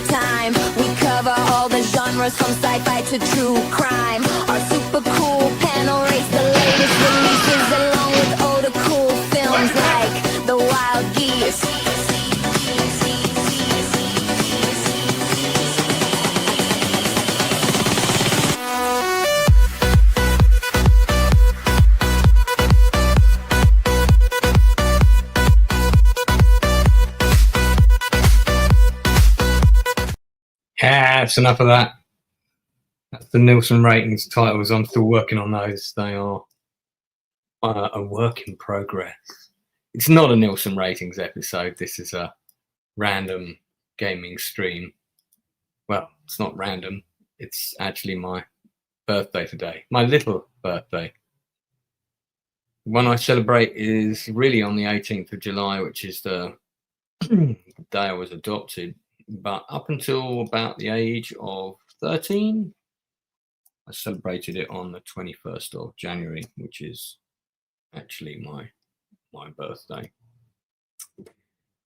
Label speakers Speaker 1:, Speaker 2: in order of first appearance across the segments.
Speaker 1: time. We cover all the genres from sci-fi to true crime. Our super cool panel rates the latest releases along with older cool films like The Wild Geese.
Speaker 2: Yeah, that's enough of that. That's the Nielsen ratings titles. I'm still working on those. They are a work in progress. It's not a Nielsen ratings episode. This is a random gaming stream. Well, it's not random. It's actually my birthday today. My little birthday. The one I celebrate is really on the 18th of July, which is the day I was adopted. But up until about the age of 13, I celebrated it on the 21st of January, which is actually my birthday.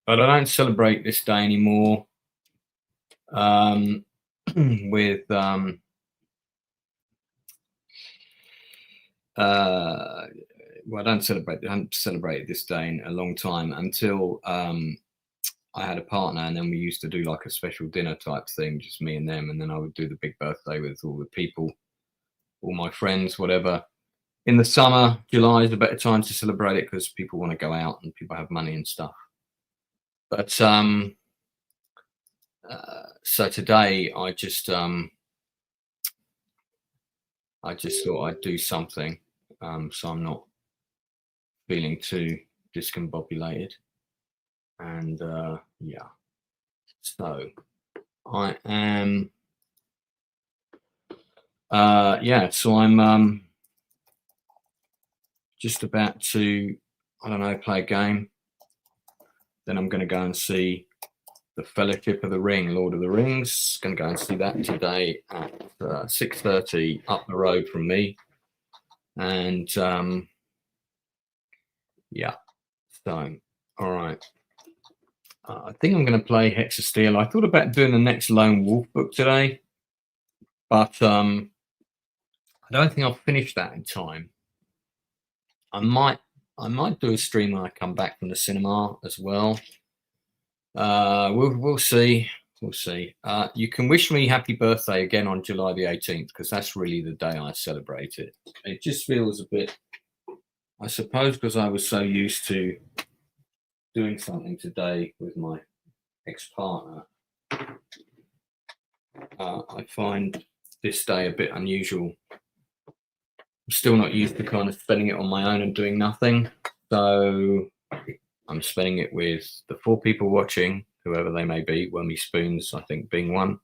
Speaker 2: But I don't celebrate this day anymore with well, I haven't celebrated this day in a long time until I had a partner, and then we used to do like a special dinner type thing, just me and them, and then I would do the big birthday with all the people, all my friends, whatever. In the summer, July is a better time to celebrate it because people want to go out and people have money and stuff. But so today I just thought I'd do something so I'm not feeling too discombobulated. And yeah, so I am so I'm just about to, I don't know, play a game. Then I'm going to go and see The Fellowship of the Ring, Lord of the Rings. Going to go and see that today at 6:30 up the road from me. And yeah, so all right. I think I'm going to play Hex of Steel. I thought about doing the next Lone Wolf book today, but I don't think I'll finish that in time. I might do a stream when I come back from the cinema as well. We'll see. We'll see. You can wish me happy birthday again on July the 18th, because that's really the day I celebrate it. It just feels a bit, I suppose, because I was so used to doing something today with my ex-partner, I find this day a bit unusual. I'm still not used to kind of spending it on my own and doing nothing, so I'm spending it with the 4 people watching, whoever they may be, Wormy Spoons I think being one,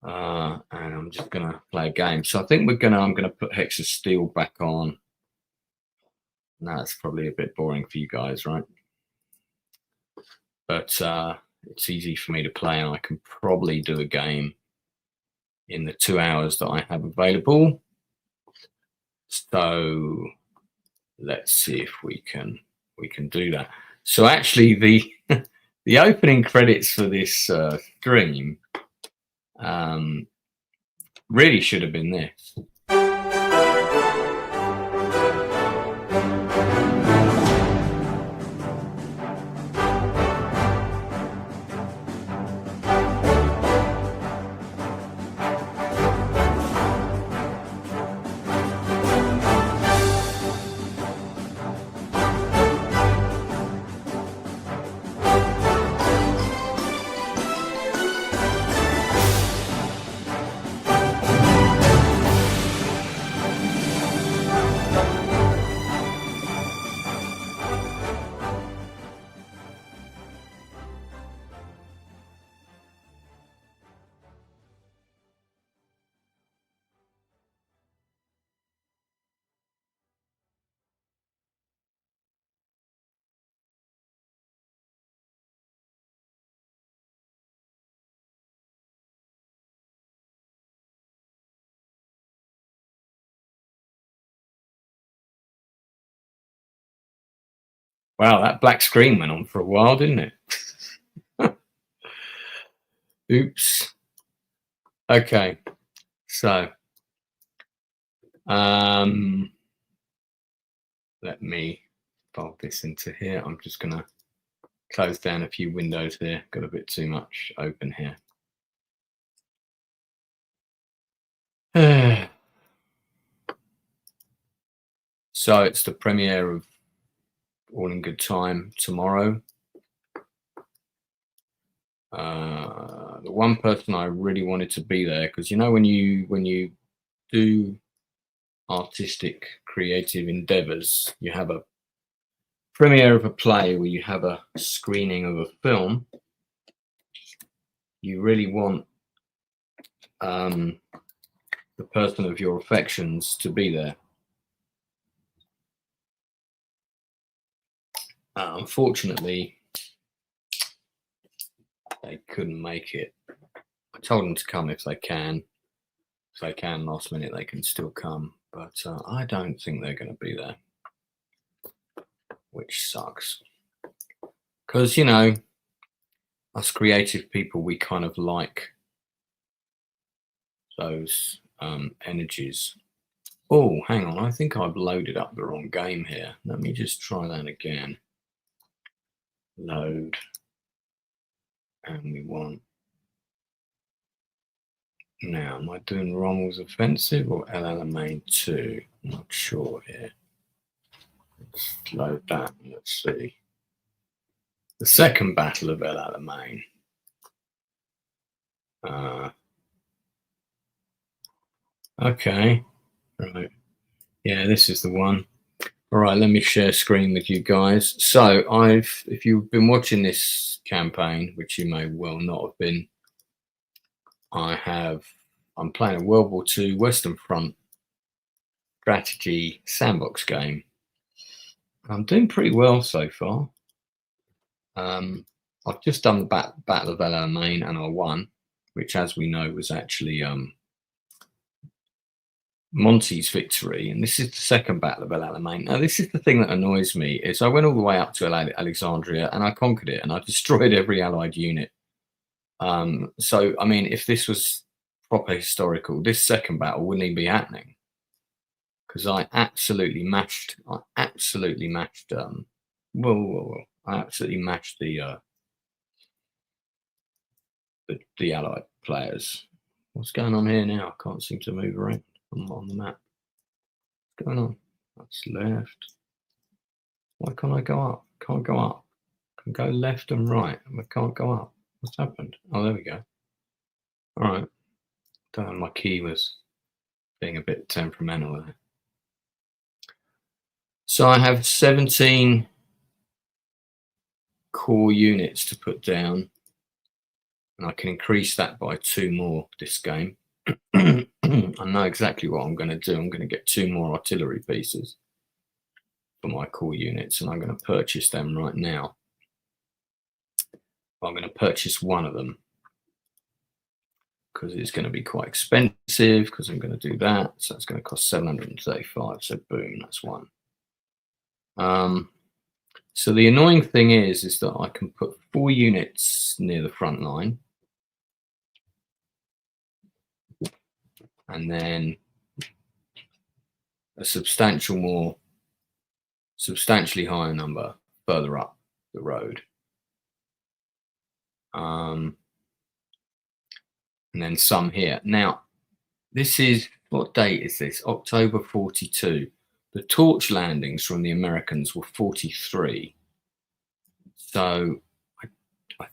Speaker 2: and I'm just gonna play a game. So I think I'm gonna put Hex of Steel back on. Now it's probably a bit boring for you guys, right? But it's easy for me to play, and I can probably do a game in the 2 hours that I have available. So let's see if we can do that. So actually, the opening credits for this stream really should have been this. Wow, that black screen went on for a while, didn't it? Oops. Okay. So, let me fold this into here. I'm just going to close down a few windows here. Got a bit too much open here. So it's the premiere of All in Good Time tomorrow. The one person I really wanted to be there, because you know when you do artistic creative endeavors, you have a premiere of a play where you have a screening of a film, you really want the person of your affections to be there. Unfortunately, they couldn't make it. I told them to come if they can. If they can last minute, they can still come. But I don't think they're going to be there, which sucks. Because, you know, us creative people, we kind of like those energies. Oh, hang on. I think I've loaded up the wrong game here. Let me just try that again. Load. And we want... Now, am I doing Rommel's Offensive or El Alamein 2? I'm not sure here. Let's load that and let's see. The second Battle of El Alamein. Okay. Right. Yeah, this is the one. All right, let me share screen with you guys. So if you've been watching this campaign, which you may well not have been, I'm playing a World War II Western Front strategy sandbox game. I'm doing pretty well so far. I've just done the Battle of El Alamein and I won, which, as we know, was actually Monty's victory. And this is the second Battle of El Alamein. Now, this is the thing that annoys me, is I went all the way up to Alexandria and I conquered it and I destroyed every Allied unit. So, I mean, if this was proper historical, this second battle wouldn't even be happening, because I absolutely matched the Allied players. What's going on here now? I can't seem to move around on the map. What's going on? That's left. Why can't I go up? Can't go up. Can go left and right. I can't go up. What's happened? Oh, there we go. All right. Don't know, my key was being a bit temperamental there. So I have 17 core units to put down, and I can increase that by 2 more this game. I know exactly what I'm going to do. I'm going to get 2 more artillery pieces for my core units, and I'm going to purchase them right now. I'm going to purchase one of them because it's going to be quite expensive, because I'm going to do that. So it's going to cost 735. So boom, that's one. So the annoying thing is that I can put 4 units near the front line, and then a substantially higher number further up the road. And then some here. Now, this is, what date is this? October 42. The torch landings from the Americans were 43. So I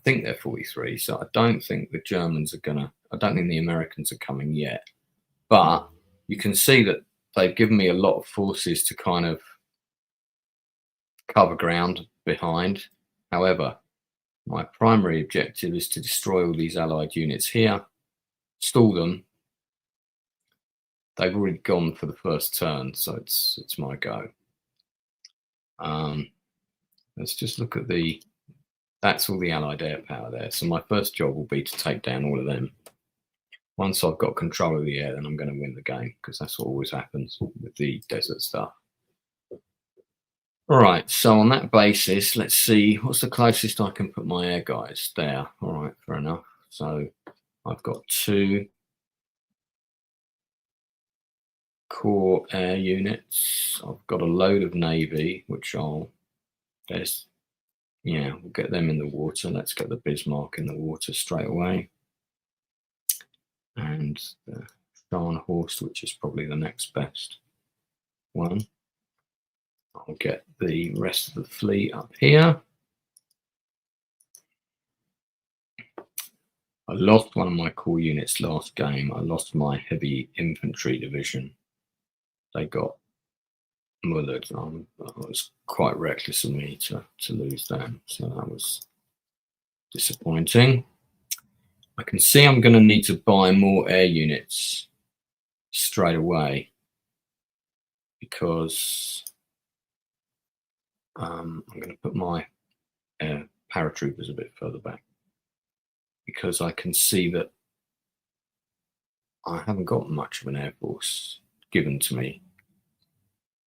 Speaker 2: think they're 43. So I don't think the Germans are I don't think the Americans are coming yet. But you can see that they've given me a lot of forces to kind of cover ground behind. However, my primary objective is to destroy all these Allied units here, stall them. They've already gone for the first turn, so it's my go. Let's just look at that's all the Allied air power there. So my first job will be to take down all of them. Once I've got control of the air, then I'm going to win the game, because that's what always happens with the desert stuff. All right, so on that basis, let's see, what's the closest I can put my air guys there? All right, fair enough. So I've got 2 core air units. I've got a load of Navy, which we'll get them in the water. Let's get the Bismarck in the water straight away. And the Scharnhorst, which is probably the next best one. I'll get the rest of the fleet up here. I lost one of my core units last game. I lost my heavy infantry division. They got mullered. It was quite reckless of me to lose them, so that was disappointing. I can see I'm going to need to buy more air units straight away because I'm going to put my paratroopers a bit further back, because I can see that I haven't got much of an air force given to me.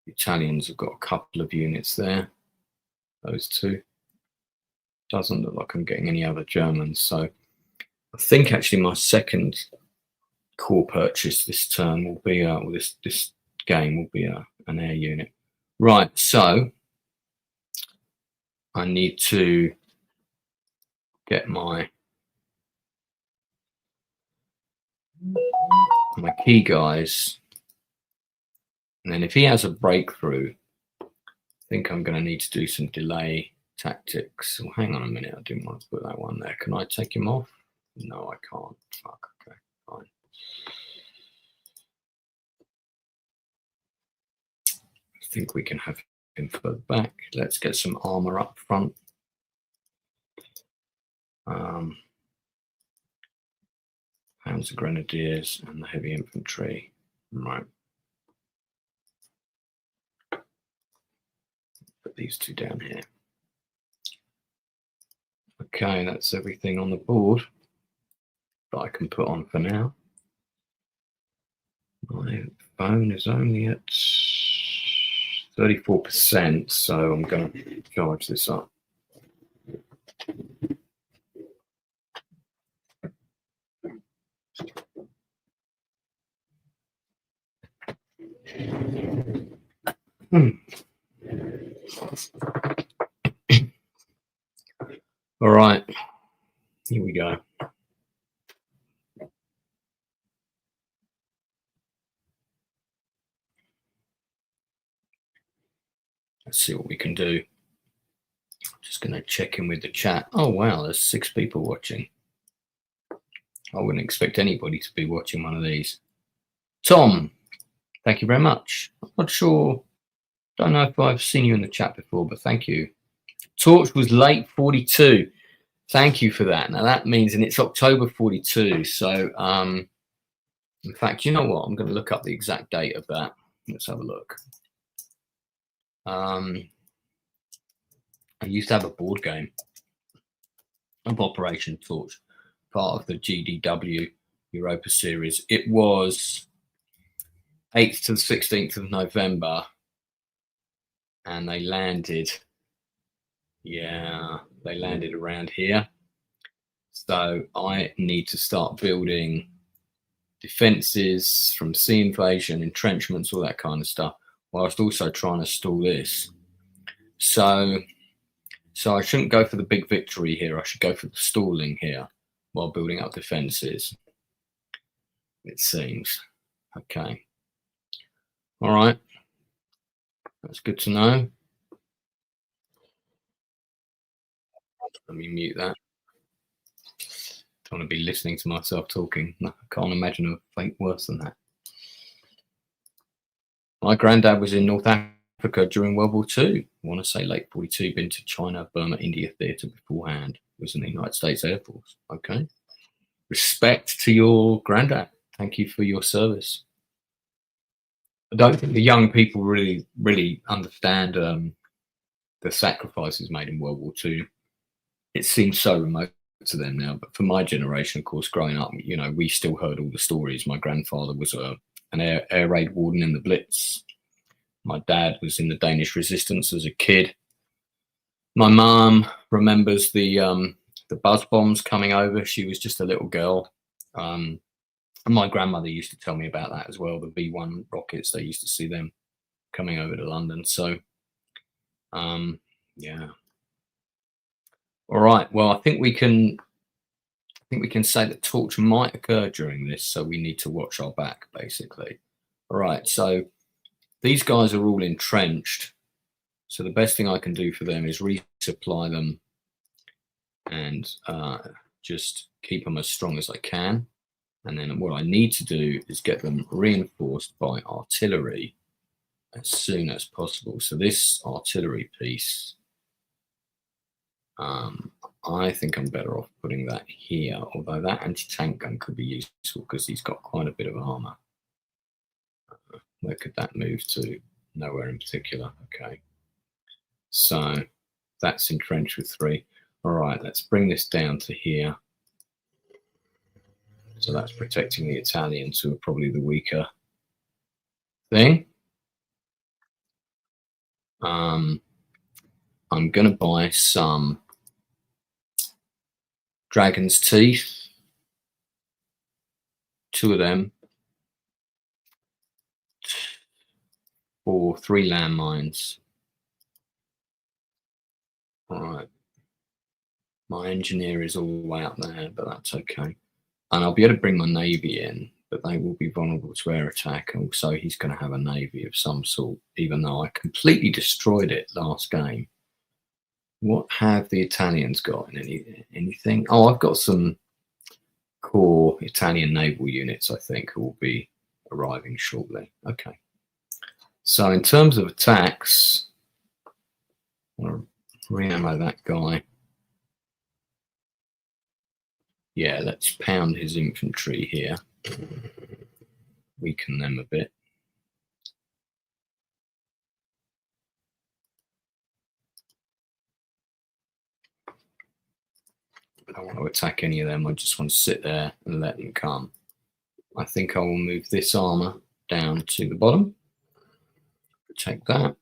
Speaker 2: The Italians have got a couple of units there, those 2. Doesn't look like I'm getting any other Germans, so I think actually my second core purchase this turn will be, this game will be an air unit. Right, so I need to get my key guys, and then if he has a breakthrough, I think I'm going to need to do some delay tactics. Oh, hang on a minute, I didn't want to put that one there. Can I take him off? No, I can't. Fuck, okay, fine. I think we can have him further back. Let's get some armor up front. Panzer Grenadiers and the heavy infantry. Right. Put these 2 down here. Okay, that's everything on the board that I can put on for now. My phone is only at 34%, so I'm going to charge this up. All right, here we go. Let's see what we can do. Just going to check in with the chat. Oh, wow, there's 6 people watching. I wouldn't expect anybody to be watching one of these. Tom, thank you very much. I'm not sure. Don't know if I've seen you in the chat before, but thank you. Torch was late 42. Thank you for that. Now that means, and it's October 42. So, in fact, you know what? I'm going to look up the exact date of that. Let's have a look. I used to have a board game of Operation Torch, part of the GDW Europa series. It was 8th to the 16th of November, and they landed, they landed around here. So I need to start building defenses from sea invasion, entrenchments, all that kind of stuff, whilst also trying to stall this. So I shouldn't go for the big victory here. I should go for the stalling here while building up defenses, it seems. Okay. All right. That's good to know. Let me mute that. Don't want to be listening to myself talking. I can't imagine a fate worse than that. My granddad was in North Africa during World War II. I want to say late 42, been to China, Burma, India theatre beforehand. Was in the United States Air Force. Okay. Respect to your granddad. Thank you for your service. I don't think the young people really understand the sacrifices made in World War II. It seems so remote to them now, but for my generation, of course, growing up, you know, we still heard all the stories. My grandfather was an air raid warden in the Blitz. My dad was in the Danish resistance as a kid. My mum remembers the the buzz bombs coming over. She was just a little girl. And my grandmother used to tell me about that as well. The V1 rockets, they used to see them coming over to London. So, yeah. All right. Well, I think we can say that torture might occur during this, so we need to watch our back, basically. All right. So these guys are all entrenched. So the best thing I can do for them is resupply them and just keep them as strong as I can. And then what I need to do is get them reinforced by artillery as soon as possible. So this artillery piece, I think I'm better off putting that here, although that anti-tank gun could be useful because he's got quite a bit of armor. Where could that move to? Nowhere in particular. Okay. So that's entrenched with 3. All right, let's bring this down to here. So that's protecting the Italians, who are probably the weaker thing. I'm going to buy some Dragon's Teeth, 2 of them, for 3 landmines. All right. My engineer is all the way up there, but that's okay. And I'll be able to bring my navy in, but they will be vulnerable to air attack. And also he's going to have a navy of some sort, even though I completely destroyed it last game. What have the Italians got in anything? Oh, I've got some core Italian naval units, I think, who will be arriving shortly. Okay. So in terms of attacks, I'll re-ammo that guy. Yeah, let's pound his infantry here. Weaken them a bit. I don't want to attack any of them. I just want to sit there and let them come. I think I will move this armor down to the bottom. Protect that.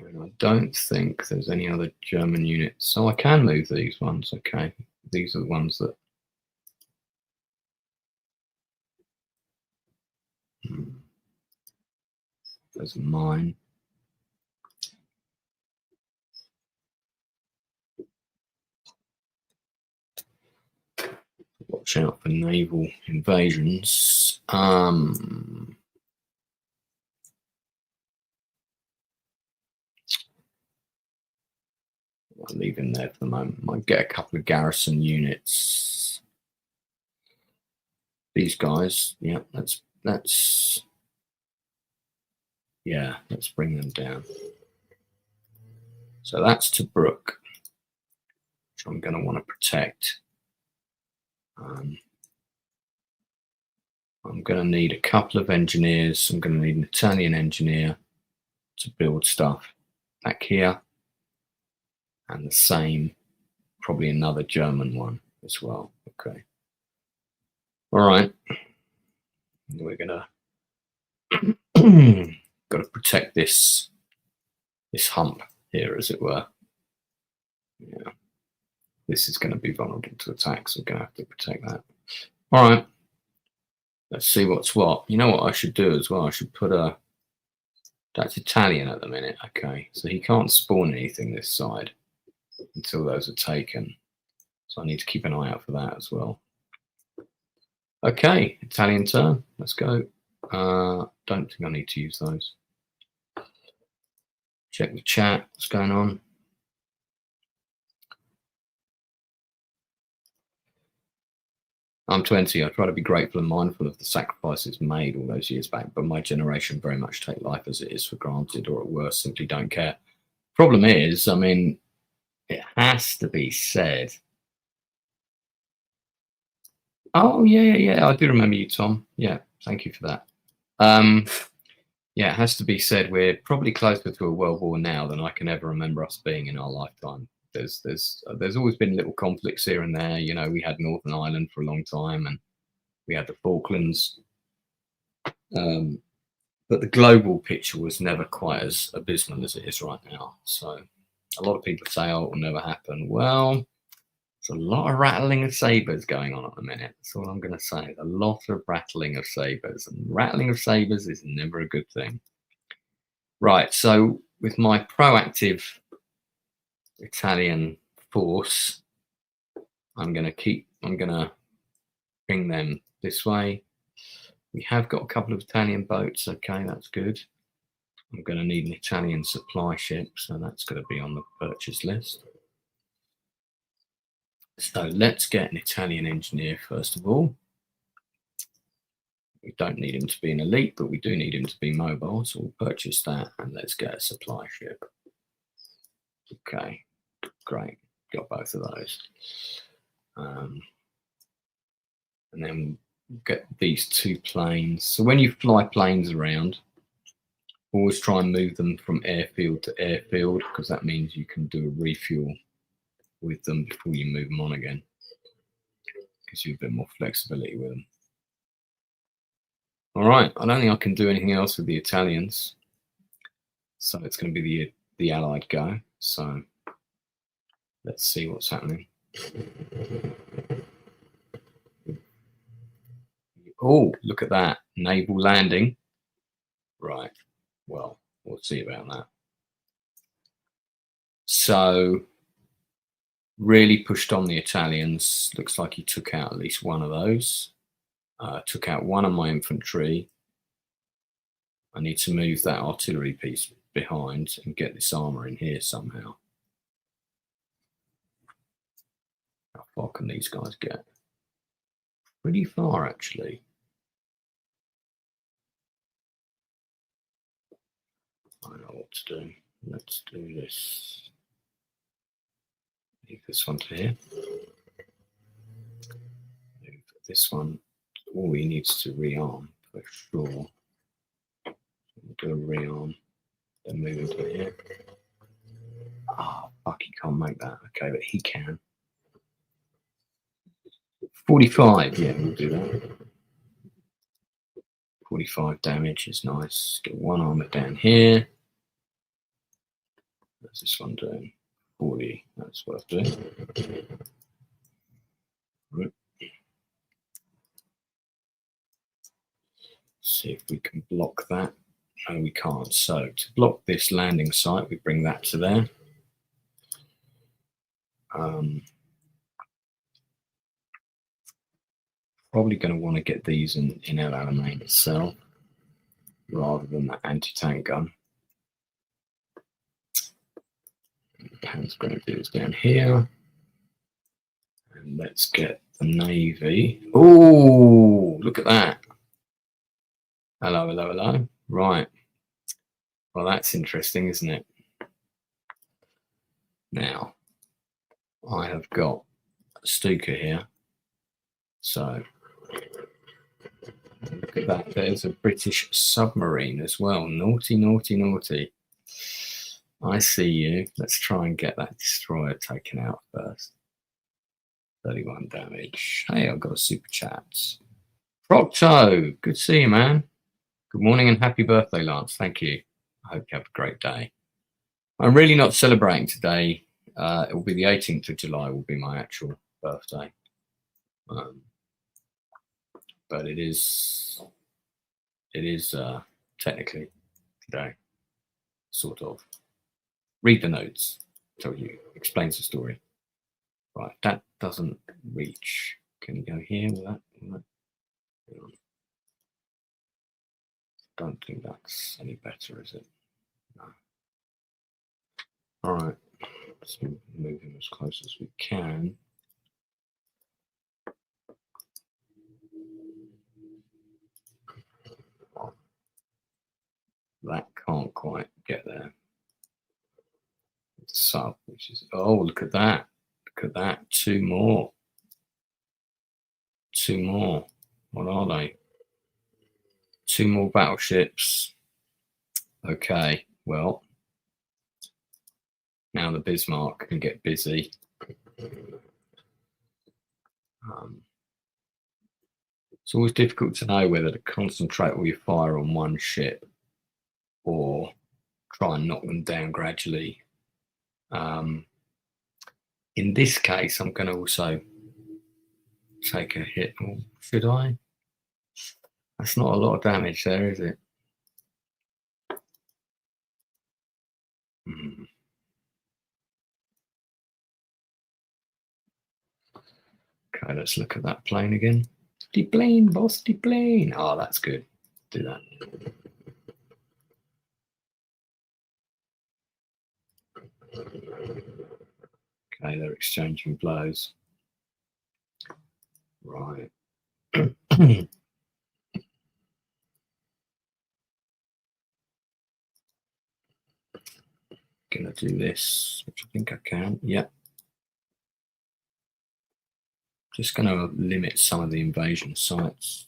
Speaker 2: And I don't think there's any other German units. So I can move these ones. Okay. These are the ones that... There's mine. Watch out for naval invasions. I'll leave him there for the moment. Might get a couple of garrison units. These guys, yeah, let's bring them down. So that's Tobruk, which I'm going to want to protect. I'm going to need a couple of engineers. I'm going to need an Italian engineer to build stuff back here. And the same, probably another German one as well. Okay. All right. We're going to got to protect this hump here, as it were. Yeah. This is going to be vulnerable to attacks. So we're going to have to protect that. All right. Let's see what's what. You know what I should do as well? I should put a... That's Italian at the minute. Okay. So he can't spawn anything this side until those are taken. So I need to keep an eye out for that as well. Okay. Italian turn. Let's go. Don't think I need to use those. Check the chat. What's going on? I'm 20. I try to be grateful and mindful of the sacrifices made all those years back, but my generation very much take life as it is for granted, or at worst, simply don't care. Problem is, I mean, it has to be said. Oh, yeah. I do remember you, Tom. Yeah, thank you for that. Yeah, it has to be said, we're probably closer to a world war now than I can ever remember us being in our lifetime. There's always been little conflicts here and there. You know, we had Northern Ireland for a long time, and we had the Falklands. But the global picture was never quite as abysmal as it is right now. So, A lot of people say, oh, it will never happen. Well, there's a lot of rattling of sabres going on at the minute. That's all I'm going to say. A lot of rattling of sabres. And rattling of sabres is never a good thing. Right, so with my proactive Italian force, I'm going to bring them this way. We have got a couple of Italian boats. Okay, that's good. I'm going to need an Italian supply ship, so that's going to be on the purchase list. So let's get an Italian engineer first of all. We don't need him to be an elite, but we do need him to be mobile, so we'll purchase that, and let's get a supply ship. Okay, great, got both of those. And then we'll get these 2 planes. So when you fly planes around, always try and move them from airfield to airfield, because that means you can do a refuel with them before you move them on again. Gives you a bit more flexibility with them. All right, I don't think I can do anything else with the Italians. So it's going to be the Allied go. So let's see what's happening. Oh, look at that. Naval landing. Right. Well, we'll see about that. So really pushed on the Italians. Looks like he took out at least one of those. Took out one of my infantry. I need to move that artillery piece behind and get this armor in here somehow. How far can these guys get? Pretty far, actually. I know what to do. Let's do this. Move this one to here. Move this one. Oh, he needs to rearm for sure. We'll do a rearm. Then move into here. Oh, fuck, he can't make that. Okay, but he can. 45, yeah, we'll do that. 45 damage is nice. Get one armor down here. What's this one doing? 40, that's worth doing. Right. See if we can block that. No, we can't. So to block this landing site, we bring that to there. Probably going to want to get these in El Alamein itself rather than that anti-tank gun. Pan's going to do is down here. And let's get the Navy. Oh, look at that. Hello, hello, hello. Right. Well, that's interesting, isn't it? Now, I have got a Stuka here. So, look at that. There's a British submarine as well. Naughty, naughty, naughty. I see you. Let's try and get that destroyer taken out first. 31 damage. Hey, I've got a super chat. Procto, good to see you, man. Good morning and happy birthday, Lance. Thank you. I hope you have a great day. I'm really not celebrating today. It will be the 18th of July will be my actual birthday. But it is technically today, sort of. Read the notes, tell you, explains the story. Right, that doesn't reach. Can you go here with that? Don't think that's any better, is it? No. All right, let's move him as close as we can. That can't quite get there. Sub, which is, oh, look at that. Look at that. Two more. What are they? 2 more battleships. Okay, well, now the Bismarck can get busy. It's always difficult to know whether to concentrate all your fire on one ship or try and knock them down gradually In this case, I'm going to also take a hit. Or should I? That's not a lot of damage there, is it? Okay, let's look at that plane again. The plane, boss, the plane. Oh, that's good. Do that. Okay, they're exchanging blows. Right. Gonna do this, which I think I can. Yep. Just gonna limit some of the invasion sites.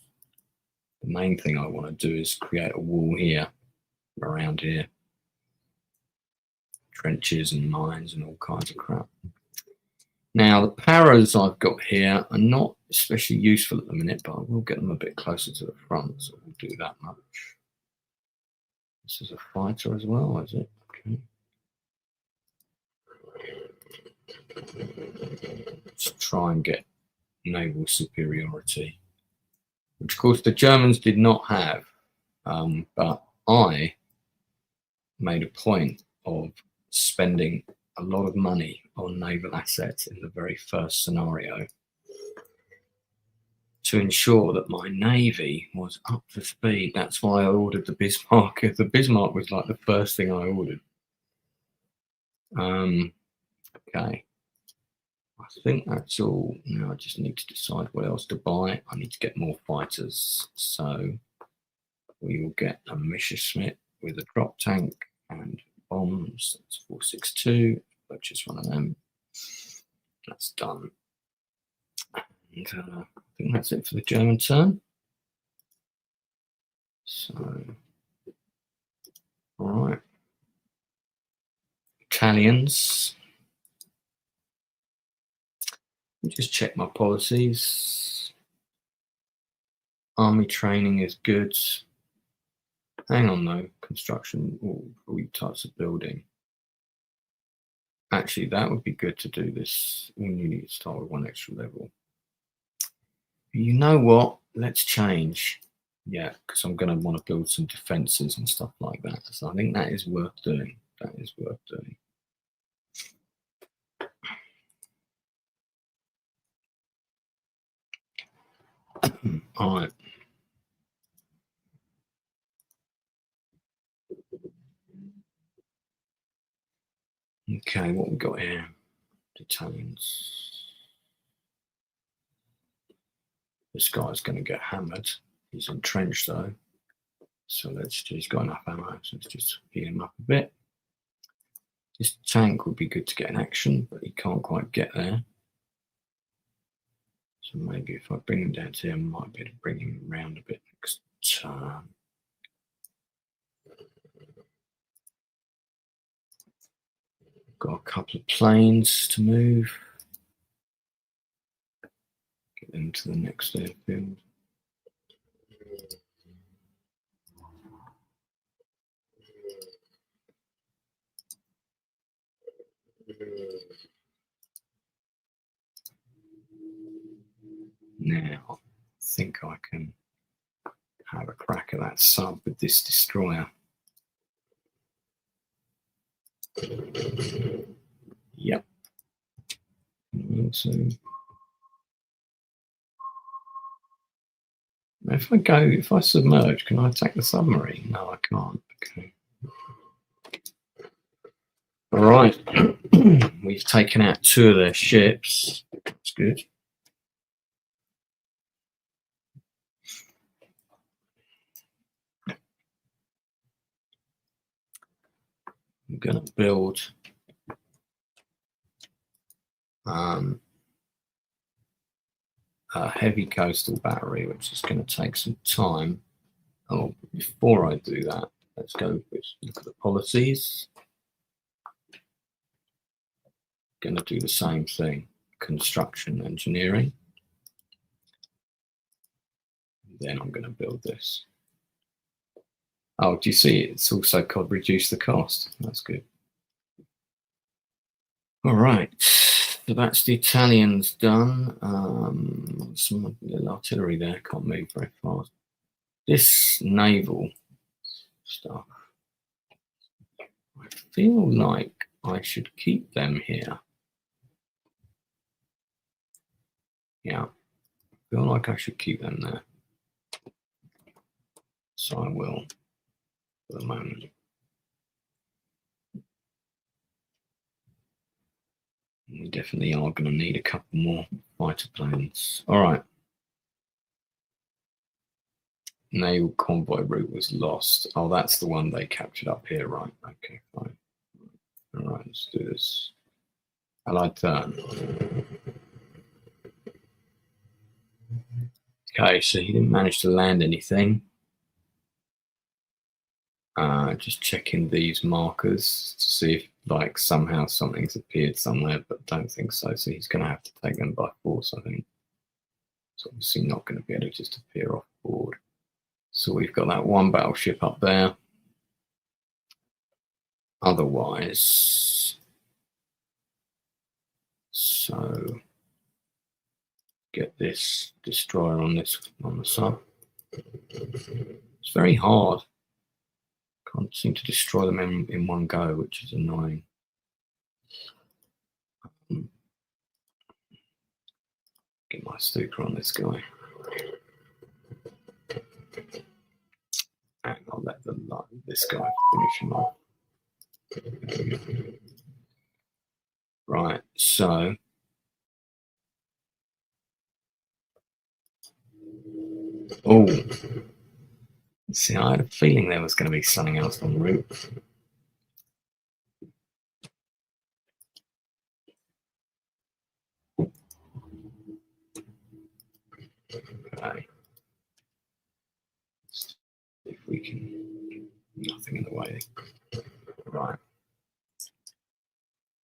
Speaker 2: The main thing I want to do is create a wall here, around here. Trenches and mines and all kinds of crap. Now, the paras I've got here are not especially useful at the minute, but I will get them a bit closer to the front, so we'll do that much. This is a fighter as well, is it? Okay. Let's try and get naval superiority, which of course the Germans did not have, but I made a point of spending a lot of money on naval assets in the very first scenario to ensure that my navy was up to speed. That's why I ordered the Bismarck. The Bismarck was like the first thing I ordered. Okay. I think that's all. Now I just need to decide what else to buy. I need to get more fighters. So we will get a Messerschmitt with a drop tank and bombs. That's 462. Purchase one of them. That's done. And I think that's it for the German turn. So, all right. Italians. Just check my policies. Army training is good. Hang on though, construction, all types of building. Actually, that would be good to do this. We need to start with one extra level. You know what? Let's change. Yeah, because I'm going to want to build some defenses and stuff like that. So I think that is worth doing. That is worth doing. All right. Okay, what we got here? Italians. This guy's going to get hammered. He's entrenched though. So he's got enough ammo. So let's just heat him up a bit. This tank would be good to get in action, but he can't quite get there. So maybe if I bring him down to here, I might be able to bring him around a bit next turn. Got a couple of planes to move. Get them to the next airfield. Now, I think I can have a crack at that sub with this destroyer. Yep. So if I submerge, can I attack the submarine? No, I can't. Okay. All right. We've taken out 2 of their ships. That's good. I'm going to build a heavy coastal battery, which is going to take some time. Oh, before I do that, let's go look at the policies. Going to do the same thing, construction engineering. Then I'm going to build this. Oh, do you see it's also called reduce the cost? That's good. All right, so that's the Italians done. Some little artillery there, can't move very fast. This naval stuff, I feel like I should keep them here. Yeah, I feel like I should keep them there. So I will for the moment. We definitely are going to need a couple more fighter planes. All right. Naval convoy route was lost. Oh, that's the one they captured up here, right? Okay, fine. All right, let's do this. Allied turn. Okay, so he didn't manage to land anything. Just checking these markers to see if, like, somehow something's appeared somewhere, but don't think so. So he's going to have to take them by force, I think. It's obviously not going to be able to just appear off board. So we've got that one battleship up there. Otherwise, so get this destroyer on the sub. It's very hard. Can't seem to destroy them in one go, which is annoying. Get my Stuka on this guy. And I'll let this guy finish him off. Right, so see, I had a feeling there was going to be something else en route. Okay. If we can, nothing in the way. Right.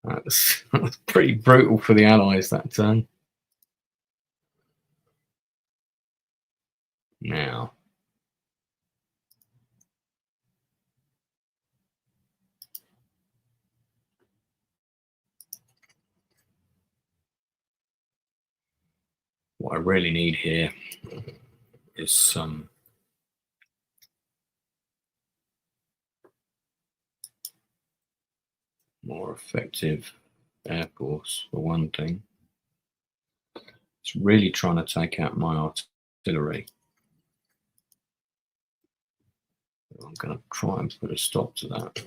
Speaker 2: That was pretty brutal for the Allies that turn. Now, what I really need here is some more effective air force, for one thing. It's really trying to take out my artillery. I'm going to try and put a stop to that.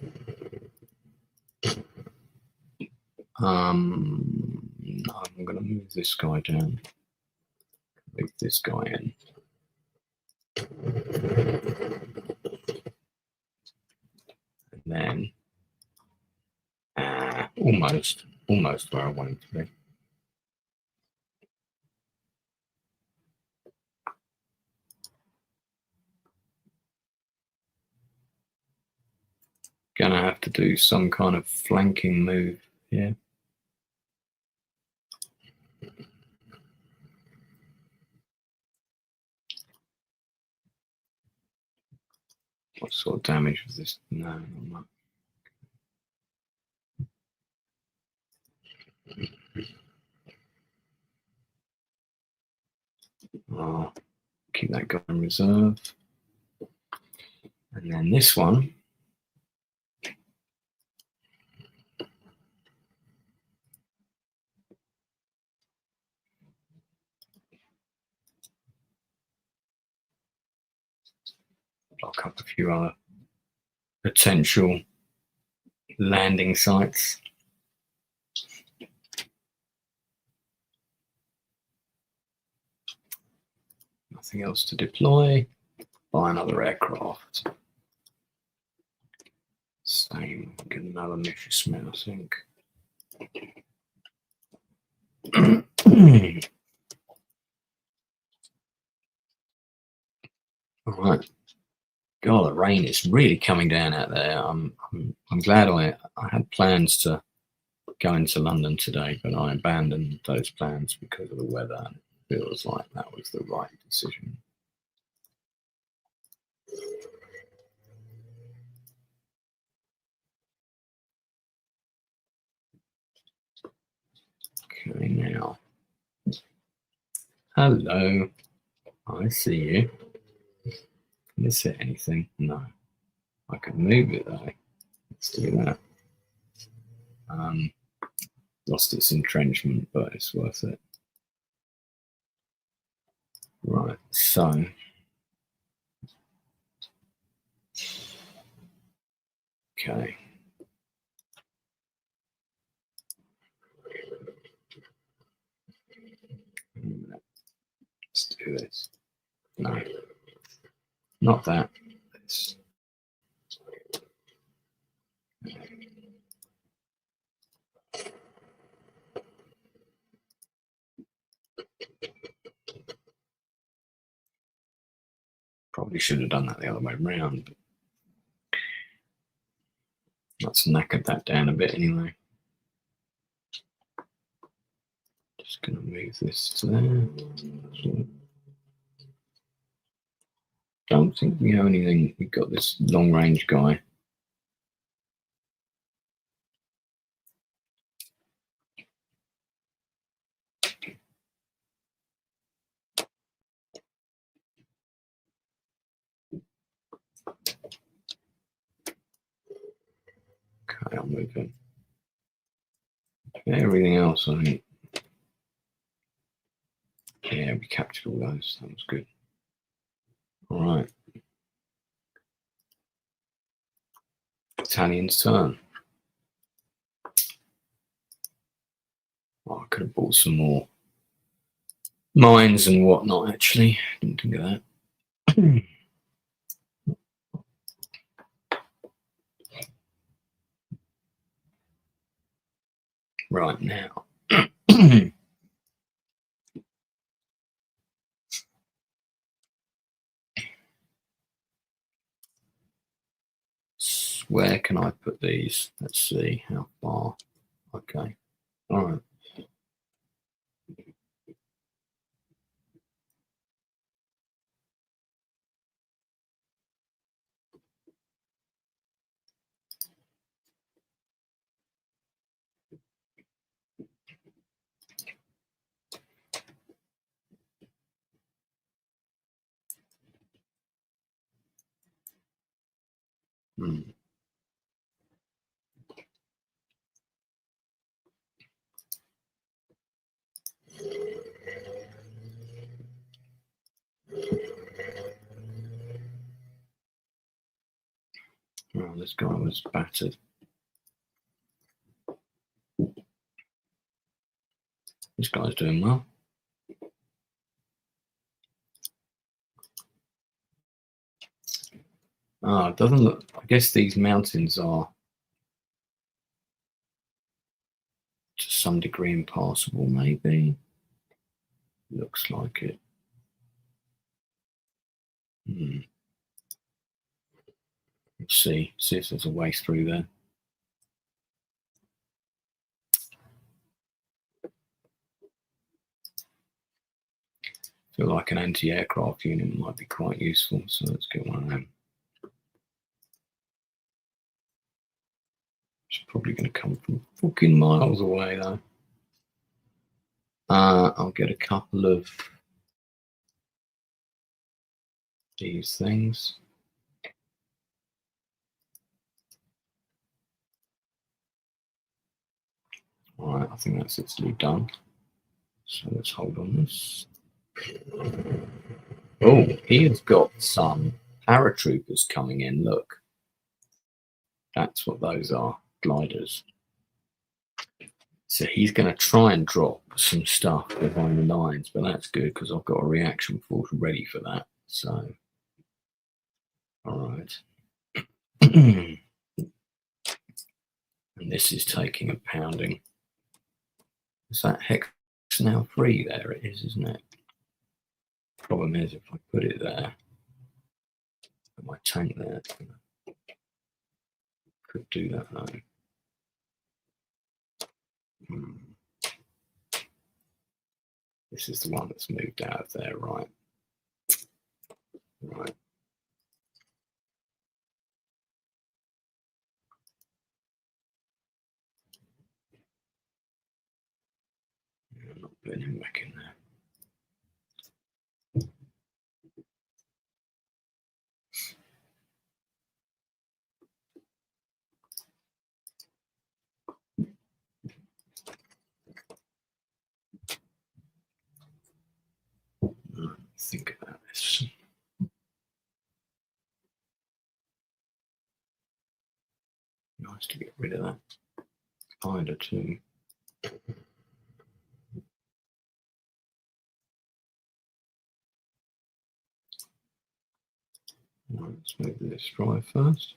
Speaker 2: No, I'm going to move this guy down. Move this guy in. And then, almost where I want him to be. Gonna have to do some kind of flanking move here. What sort of damage was this? No, not much. Keep that guy in reserve. And then this one. Block up a few other potential landing sites. Nothing else to deploy. Buy another aircraft. Same. Get another Messerschmitt, I think. All right. God, the rain is really coming down out there. I'm glad I had plans to go into London today, but I abandoned those plans because of the weather. And it feels like that was the right decision. Hello. I see you. Can this hit anything? No. I can move it though. Let's do that. Lost its entrenchment, but it's worth it. Right, so okay. Let's do this. No, not that. This. Probably should have done that the other way around, but let's knackered that down a bit anyway. Just gonna move this to there. Don't think we have anything. We've got this long range guy. Okay, I'll move him. Yeah, everything else, I think. Yeah, we captured all those. That was good. All right. Italian's turn. Oh, I could have bought some more mines and whatnot, actually. Didn't think of that. Right now. Where can I put these? Let's see how far. Okay. All right. Hmm. Oh, this guy was battered. This guy's doing well. Ah, it doesn't look. I guess these mountains are to some degree impassable, maybe. Looks like it. Let's see if there's a way through there. Feel like an anti-aircraft unit might be quite useful, so let's get one of them. It's probably going to come from fucking miles away, though. I'll get a couple of these things. All right, I think that's actually done. So let's hold on this. Oh, he has got some paratroopers coming in. Look, that's what those are, gliders. So he's going to try and drop some stuff behind the lines, but that's good because I've got a reaction force ready for that. So, all right. And this is taking a pounding. Is that hex now free? There it is, isn't it? Problem is, if I put it there, put my tank there, could do that though. This is the one that's moved out of there, right? Right. I'm not putting him back in there. Nice. Nice to get rid of that spider too. Let's move the destroyer first.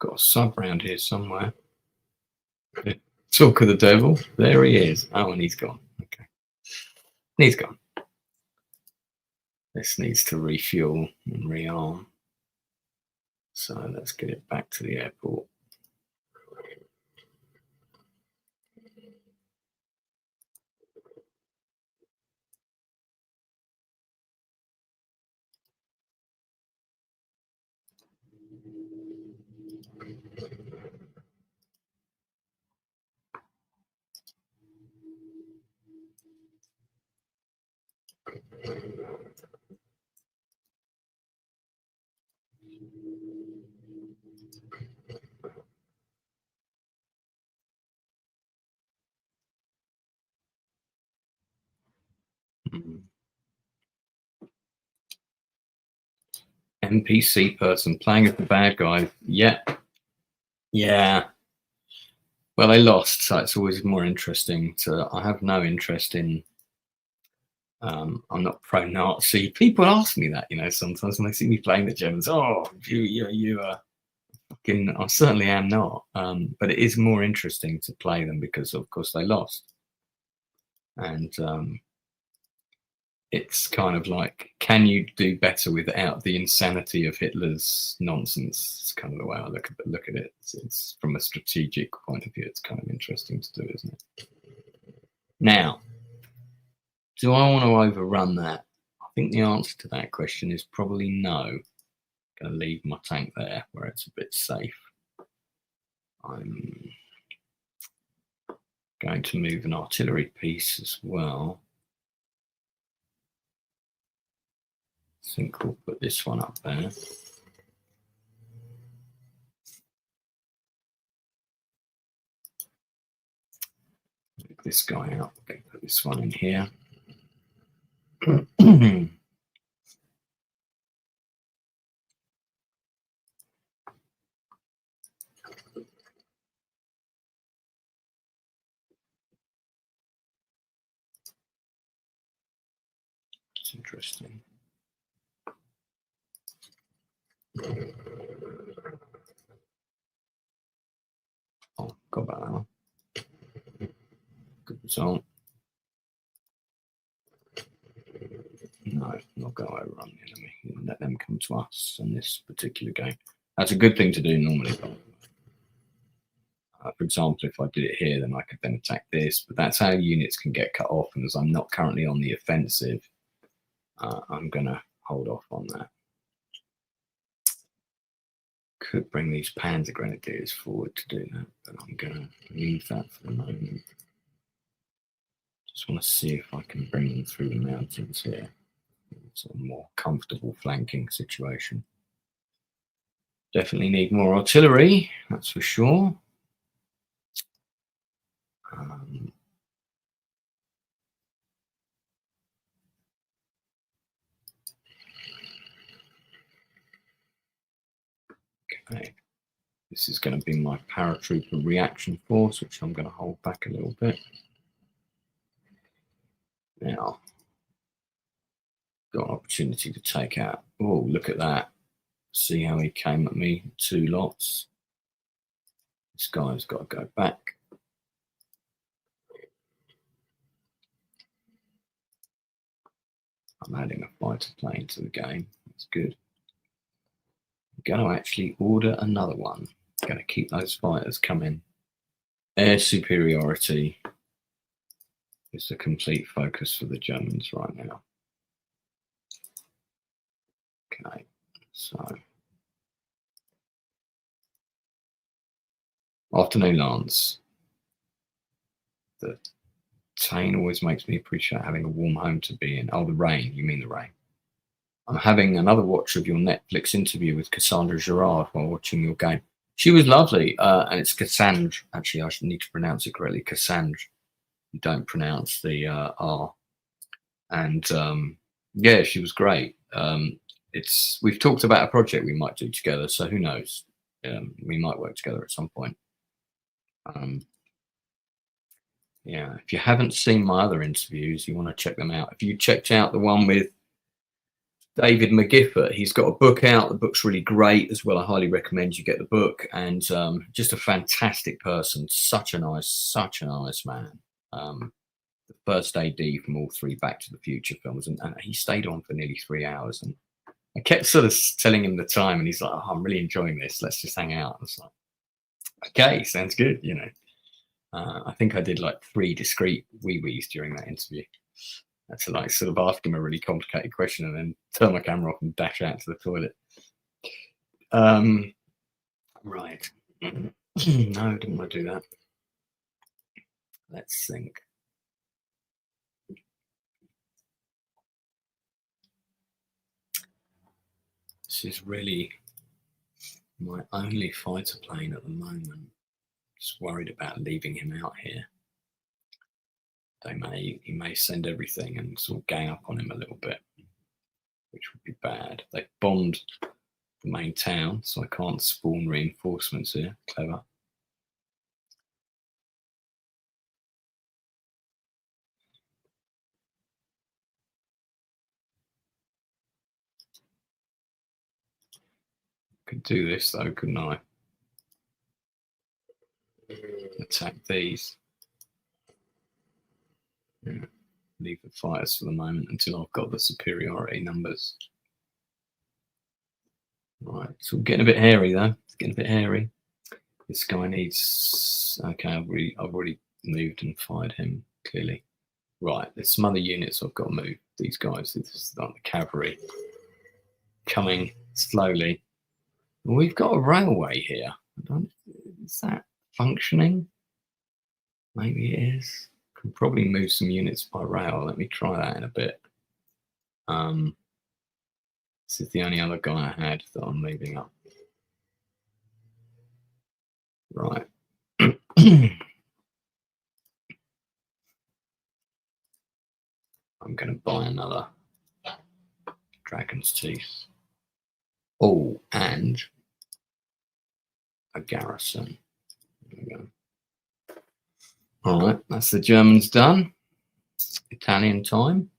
Speaker 2: Got a sub round here somewhere. Talk of the devil. There he is. Oh, and he's gone. Okay. He's gone. This needs to refuel and rearm. So let's get it back to the airport. NPC person playing as the bad guy. Yeah. Yeah. Well, they lost, so it's always more interesting to. I have no interest in. I'm not pro-Nazi. People ask me that, sometimes when they see me playing the Germans. Oh, you fucking. I certainly am not. But it is more interesting to play them because, of course, they lost, and it's kind of like, can you do better without the insanity of Hitler's nonsense? It's kind of the way I look at it. It's from a strategic point of view, it's kind of interesting to do, isn't it? Now, do I want to overrun that? I think the answer to that question is probably no. I'm going to leave my tank there where it's a bit safe. I'm going to move an artillery piece as well. I think we'll put this one up there. Pick this guy out. Okay, put this one in here. It's interesting. Oh, got about that one. Good result. No, not going to overrun the enemy. Let them come to us in this particular game. That's a good thing to do normally. For example, if I did it here, then I could then attack this. But that's how units can get cut off. And as I'm not currently on the offensive, I'm going to hold off on that. Could bring these Panzer Grenadiers forward to do that, but I'm going to leave that for the moment. Just want to see if I can bring them through the mountains here. It's a more comfortable flanking situation. Definitely need more artillery, that's for sure. Okay, this is going to be my paratrooper reaction force, which I'm going to hold back a little bit. Now, got an opportunity to take out. Oh, look at that. See how he came at me, 2 lots. This guy's got to go back. I'm adding a fighter plane to the game. That's good. I'm going to actually order another one. I'm going to keep those fighters coming. Air superiority is the complete focus for the Germans right now. Okay, so afternoon Lance. The Tane always makes me appreciate having a warm home to be in. Oh, the rain. You mean the rain. I'm having another watch of your Netflix interview with Cassandra Gerard while watching your game. She was lovely, and it's Cassandra. Actually, I should need to pronounce it correctly. Cassandra. You don't pronounce the R. And yeah, she was great. we've talked about a project we might do together, so who knows? We might work together at some point. Yeah, if you haven't seen my other interviews, you want to check them out. If you checked out the one with David McGiffert, he's got a book out. The book's really great as well. I highly recommend you get the book. And just a fantastic person, such a nice man. The first AD from all 3 Back to the Future films, and he stayed on for nearly 3 hours. And I kept sort of telling him the time, and he's like, "Oh, I'm really enjoying this. Let's just hang out." I was like, "Okay, sounds good," you know. I think I did like 3 discrete wee-wees during that interview. I had to like sort of ask him a really complicated question and then turn my camera off and dash out to the toilet. Right. No, I didn't want to do that. Let's think. This is really my only fighter plane at the moment. Just worried about leaving him out here. He may send everything and sort of gang up on him a little bit, which would be bad. They bombed the main town, so I can't spawn reinforcements here. Clever. Could do this though, couldn't I? Attack these. Yeah. Leave the fighters for the moment until I've got the superiority numbers. Right, so we're getting a bit hairy though. It's getting a bit hairy. This guy needs. Okay, I've already moved and fired him clearly. Right, there's some other units I've got to move. These guys, this is like the cavalry coming slowly. We've got a railway here. Is that functioning? Maybe it is. Can probably move some units by rail. Let me try that in a bit. This is the only other guy I had that I'm moving up. Right. I'm going to buy another Dragon's Teeth. Oh, and a garrison. There we go. All right, that's the Germans done. Italian time.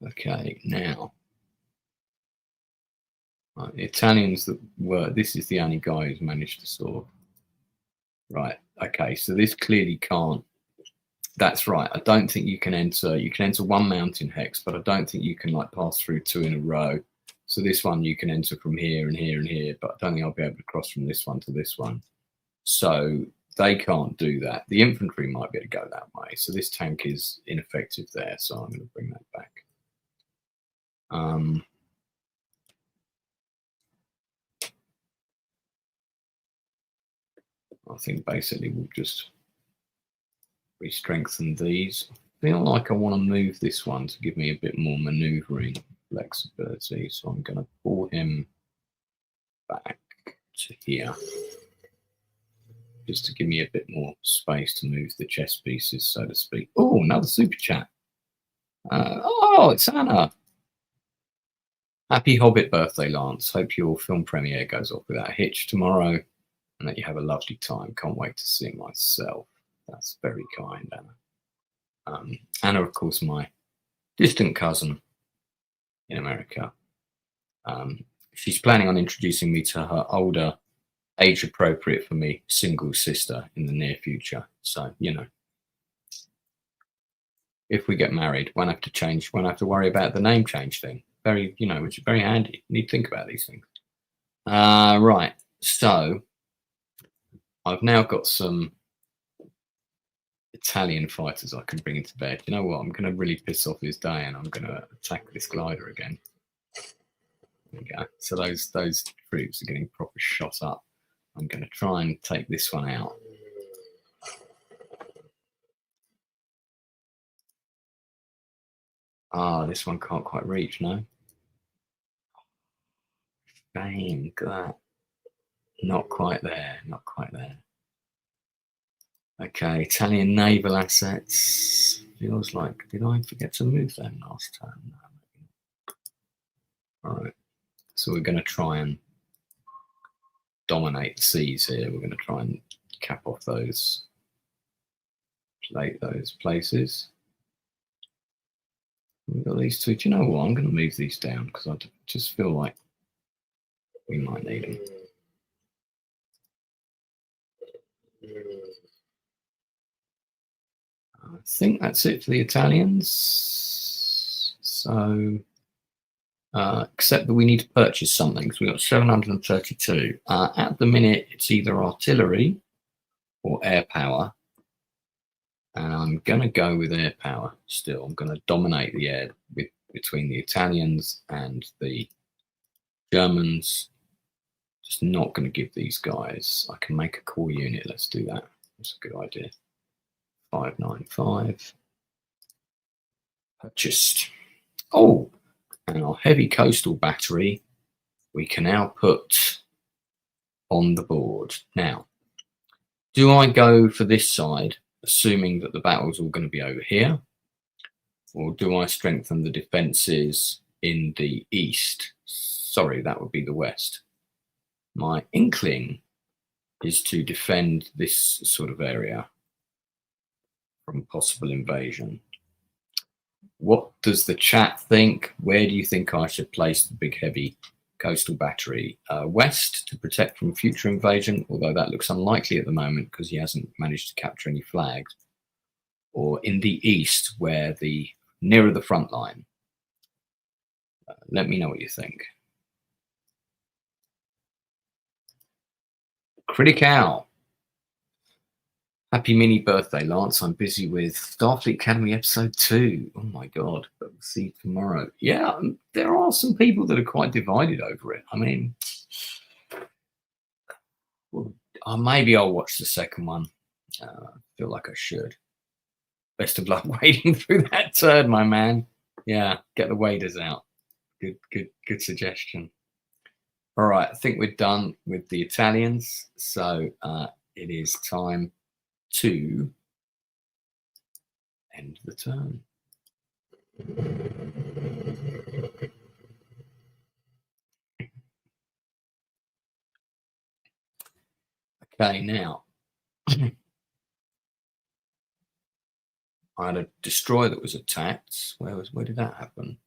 Speaker 2: Okay, now. Right, the Italians that were, this is the only guy who's managed to sort of. Right, okay, so this clearly can't. That's right, I don't think you can enter 1 mountain hex, but I don't think you can like pass through 2 in a row. So this one you can enter from here and here and here, but I don't think I'll be able to cross from this one to this one. So they can't do that. The infantry might be able to go that way. So this tank is ineffective there. So I'm going to bring that back. I think basically we'll just re-strengthen these. I feel like I want to move this one to give me a bit more maneuvering flexibility. So I'm going to pull him back to here, just to give me a bit more space to move the chess pieces, so to speak. Oh, another super chat. Oh, it's Anna. Happy Hobbit birthday, Lance. Hope your film premiere goes off without a hitch tomorrow and that you have a lovely time. Can't wait to see it myself. That's very kind, Anna. Anna, of course, my distant cousin in America. She's planning on introducing me to her older, age-appropriate for me single sister in the near future. So, you know, if we get married, won't have to worry about the name change thing. Very, you know, which is very handy. You need to think about these things. Right, so I've now got some Italian fighters I can bring into bed. You know what? I'm going to really piss off his day, and I'm going to attack this glider again. There we go. So those troops are getting proper shot up. I'm going to try and take this one out. Ah, this one can't quite reach, no? Shame, look at that. Not quite there, not quite there. Okay, Italian naval assets. Feels like, did I forget to move them last time? No. All right, so we're going to try and dominate the seas here. We're going to try and cap off those places. We've got these two. Do you know what? I'm going to move these down because I just feel like we might need them. I think that's it for the Italians. So, except that we need to purchase something because we've got 732. At the minute, it's either artillery or air power. And I'm going to go with air power still. I'm going to dominate the air between the Italians and the Germans. Just not going to give these guys. I can make a core unit. Let's do that. That's a good idea. 595. Purchased. Oh, and our heavy coastal battery we can now put on the board. Now, do I go for this side, assuming that the battle's all going to be over here? Or do I strengthen the defences in the east? Sorry, that would be the west. My inkling is to defend this sort of area from possible invasion. What does the chat think? Where do you think I should place the big heavy coastal battery? West to protect from future invasion, although that looks unlikely at the moment because he hasn't managed to capture any flags. Or in the east, where nearer the front line. Let me know what you think. Critical. Happy mini birthday, Lance. I'm busy with Starfleet Academy episode 2. Oh my God, but we'll see you tomorrow. Yeah, there are some people that are quite divided over it. I mean, well, maybe I'll watch the second one. I feel like I should. Best of luck wading through that turd, my man. Yeah, get the waders out. Good suggestion. All right, I think we're done with the Italians. So it is time to end the turn. Okay, now I had a destroyer that was attacked. Where did that happen?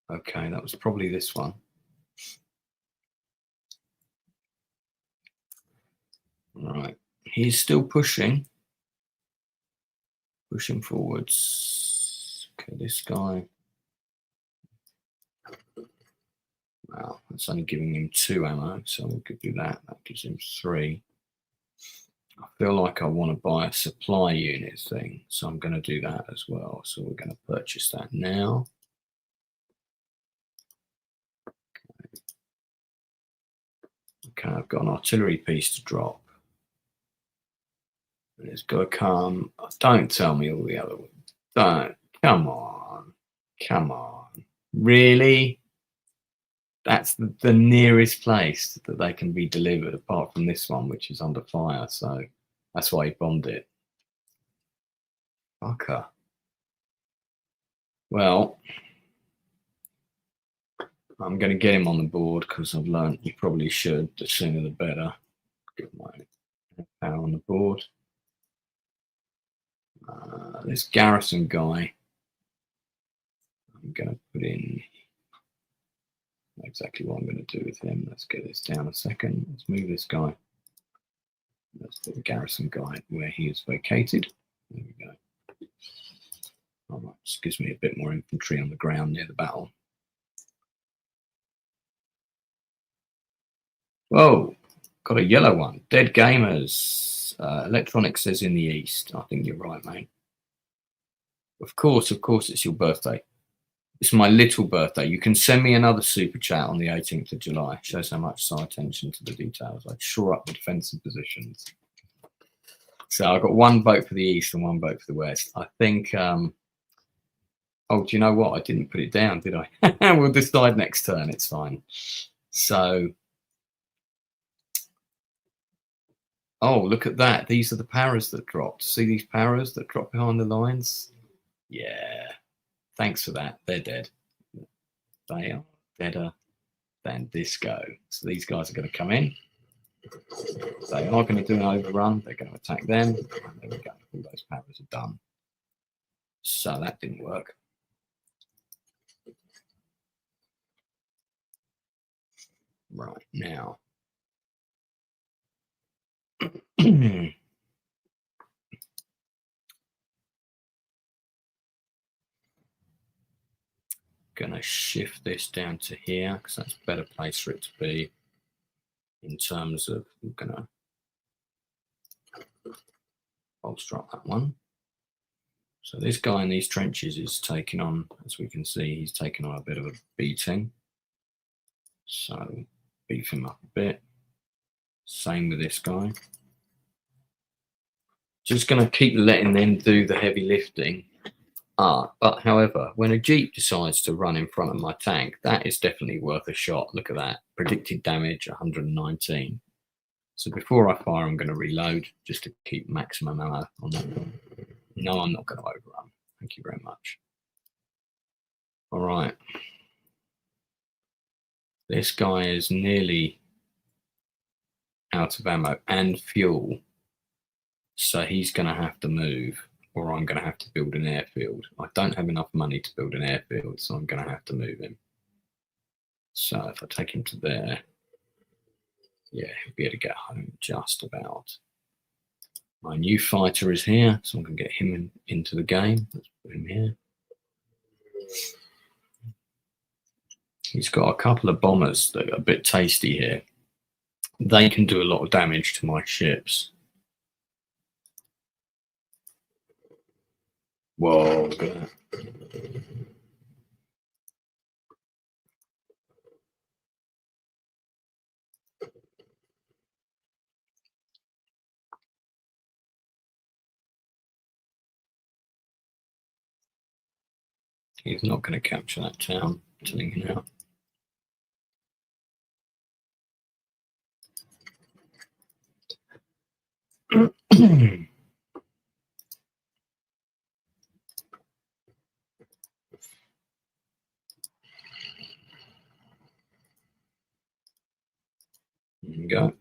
Speaker 2: Okay, that was probably this one. All right, he's still pushing forwards. Okay, this guy. Wow, that's only giving him 2 ammo, so we could do that. That gives him 3. I feel like I want to buy a supply unit thing, so I'm going to do that as well. So we're going to purchase that now. Okay, I've got an artillery piece to drop. And it's got to come. Don't tell me all the other ones. Don't. Come on. Really? That's the nearest place that they can be delivered, apart from this one, which is under fire. So that's why he bombed it. Fucker. Well, I'm going to get him on the board because I've learned you probably should. The sooner the better. Get my power on the board. This garrison guy, I'm going to put in exactly what I'm going to do with him. Let's get this down a second. Let's move this guy. Let's put the garrison guy where he is vacated. There we go. All right, this gives me a bit more infantry on the ground near the battle. Whoa, got a yellow one. Dead gamers. Electronics says in the east. I think you're right, mate. Of course, it's your birthday. It's my little birthday. You can send me another super chat on the 18th of July. Shows how much I attention to the details. I shore up the defensive positions. So I've got 1 vote for the east and 1 vote for the west. I think. Oh, do you know what? I didn't put it down, did I? We'll decide next turn. It's fine. So Oh, look at that. These are the paras that dropped. See these paras that drop behind the lines? Yeah. Thanks for that. They're dead. They are deader than disco. So these guys are going to come in. They are going to do an overrun. They're going to attack them. And there we go. All those paras are done. So that didn't work. Right, now. Gonna shift this down to here because that's a better place for it to be in terms of, I'm gonna bolster up that one. So this guy in these trenches is taking on, as we can see, he's taking on a bit of a beating. So beef him up a bit. Same with this guy. Just gonna keep letting them do the heavy lifting. But however, when a Jeep decides to run in front of my tank, that is definitely worth a shot. Look at that. Predicted damage, 119. So before I fire, I'm going to reload just to keep maximum ammo on that one. No, I'm not going to overrun. Thank you very much. All right. This guy is nearly out of ammo and fuel. So he's going to have to move, or I'm going to have to build an airfield. I don't have enough money to build an airfield, so I'm going to have to move him. So if I take him to there, yeah, he'll be able to get home just about. My new fighter is here, so I'm going to get him into the game. Let's put him here. He's got a couple of bombers that are a bit tasty here. They can do a lot of damage to my ships. Whoa, look at that. He's not going to capture that town, I'm telling you now. There you go.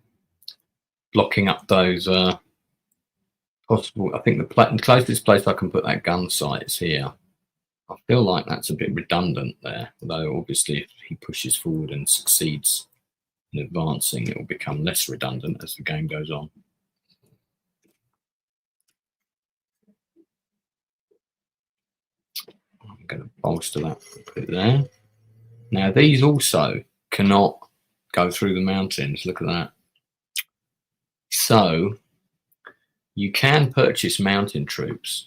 Speaker 2: Blocking up those possible. I think the closest place I can put that gun sight is here. I feel like that's a bit redundant there, although obviously if he pushes forward and succeeds in advancing, it will become less redundant as the game goes on. I'm going to bolster that, put it there. Now these also cannot go through the mountains. Look at that. So you can purchase mountain troops.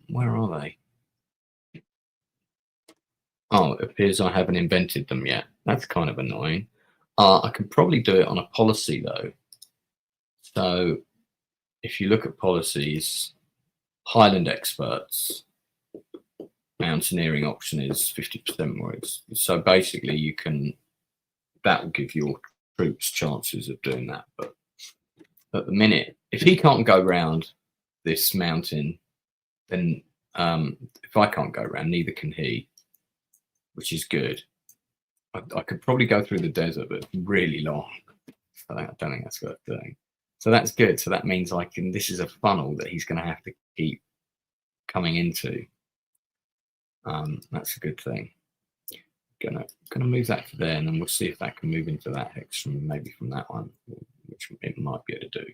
Speaker 2: Where are they? Oh, it appears I haven't invented them yet. That's kind of annoying. I can probably do it on a policy though. So if you look at policies, Highland experts, mountaineering option is 50% more. So basically you can, that will give your troops chances of doing that. But at the minute, if he can't go around this mountain, then if I can't go around, neither can he, which is good. I could probably go through the desert, but it's really long. I don't think that's worth doing. So that's good. So that means I can, this is a funnel that he's going to have to keep coming into. That's a good thing. Gonna move that to there, and then we'll see if that can move into that hex from maybe from that one, which it might be able to do.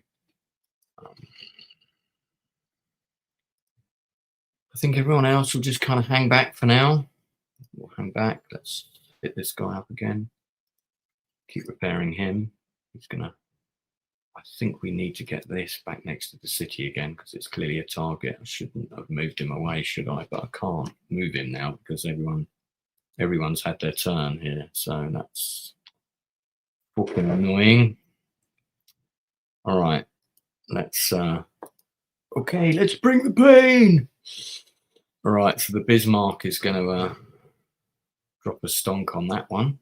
Speaker 2: I think everyone else will just kind of hang back for now. We'll hang back. Let's hit this guy up again. Keep repairing him. He's gonna. I think we need to get this back next to the city again because it's clearly a target. I shouldn't have moved him away, should I? But I can't move him now because everyone's had their turn here. So that's fucking annoying. All right, let's. Okay, let's bring the pain. All right, so the Bismarck is going to drop a stonk on that one.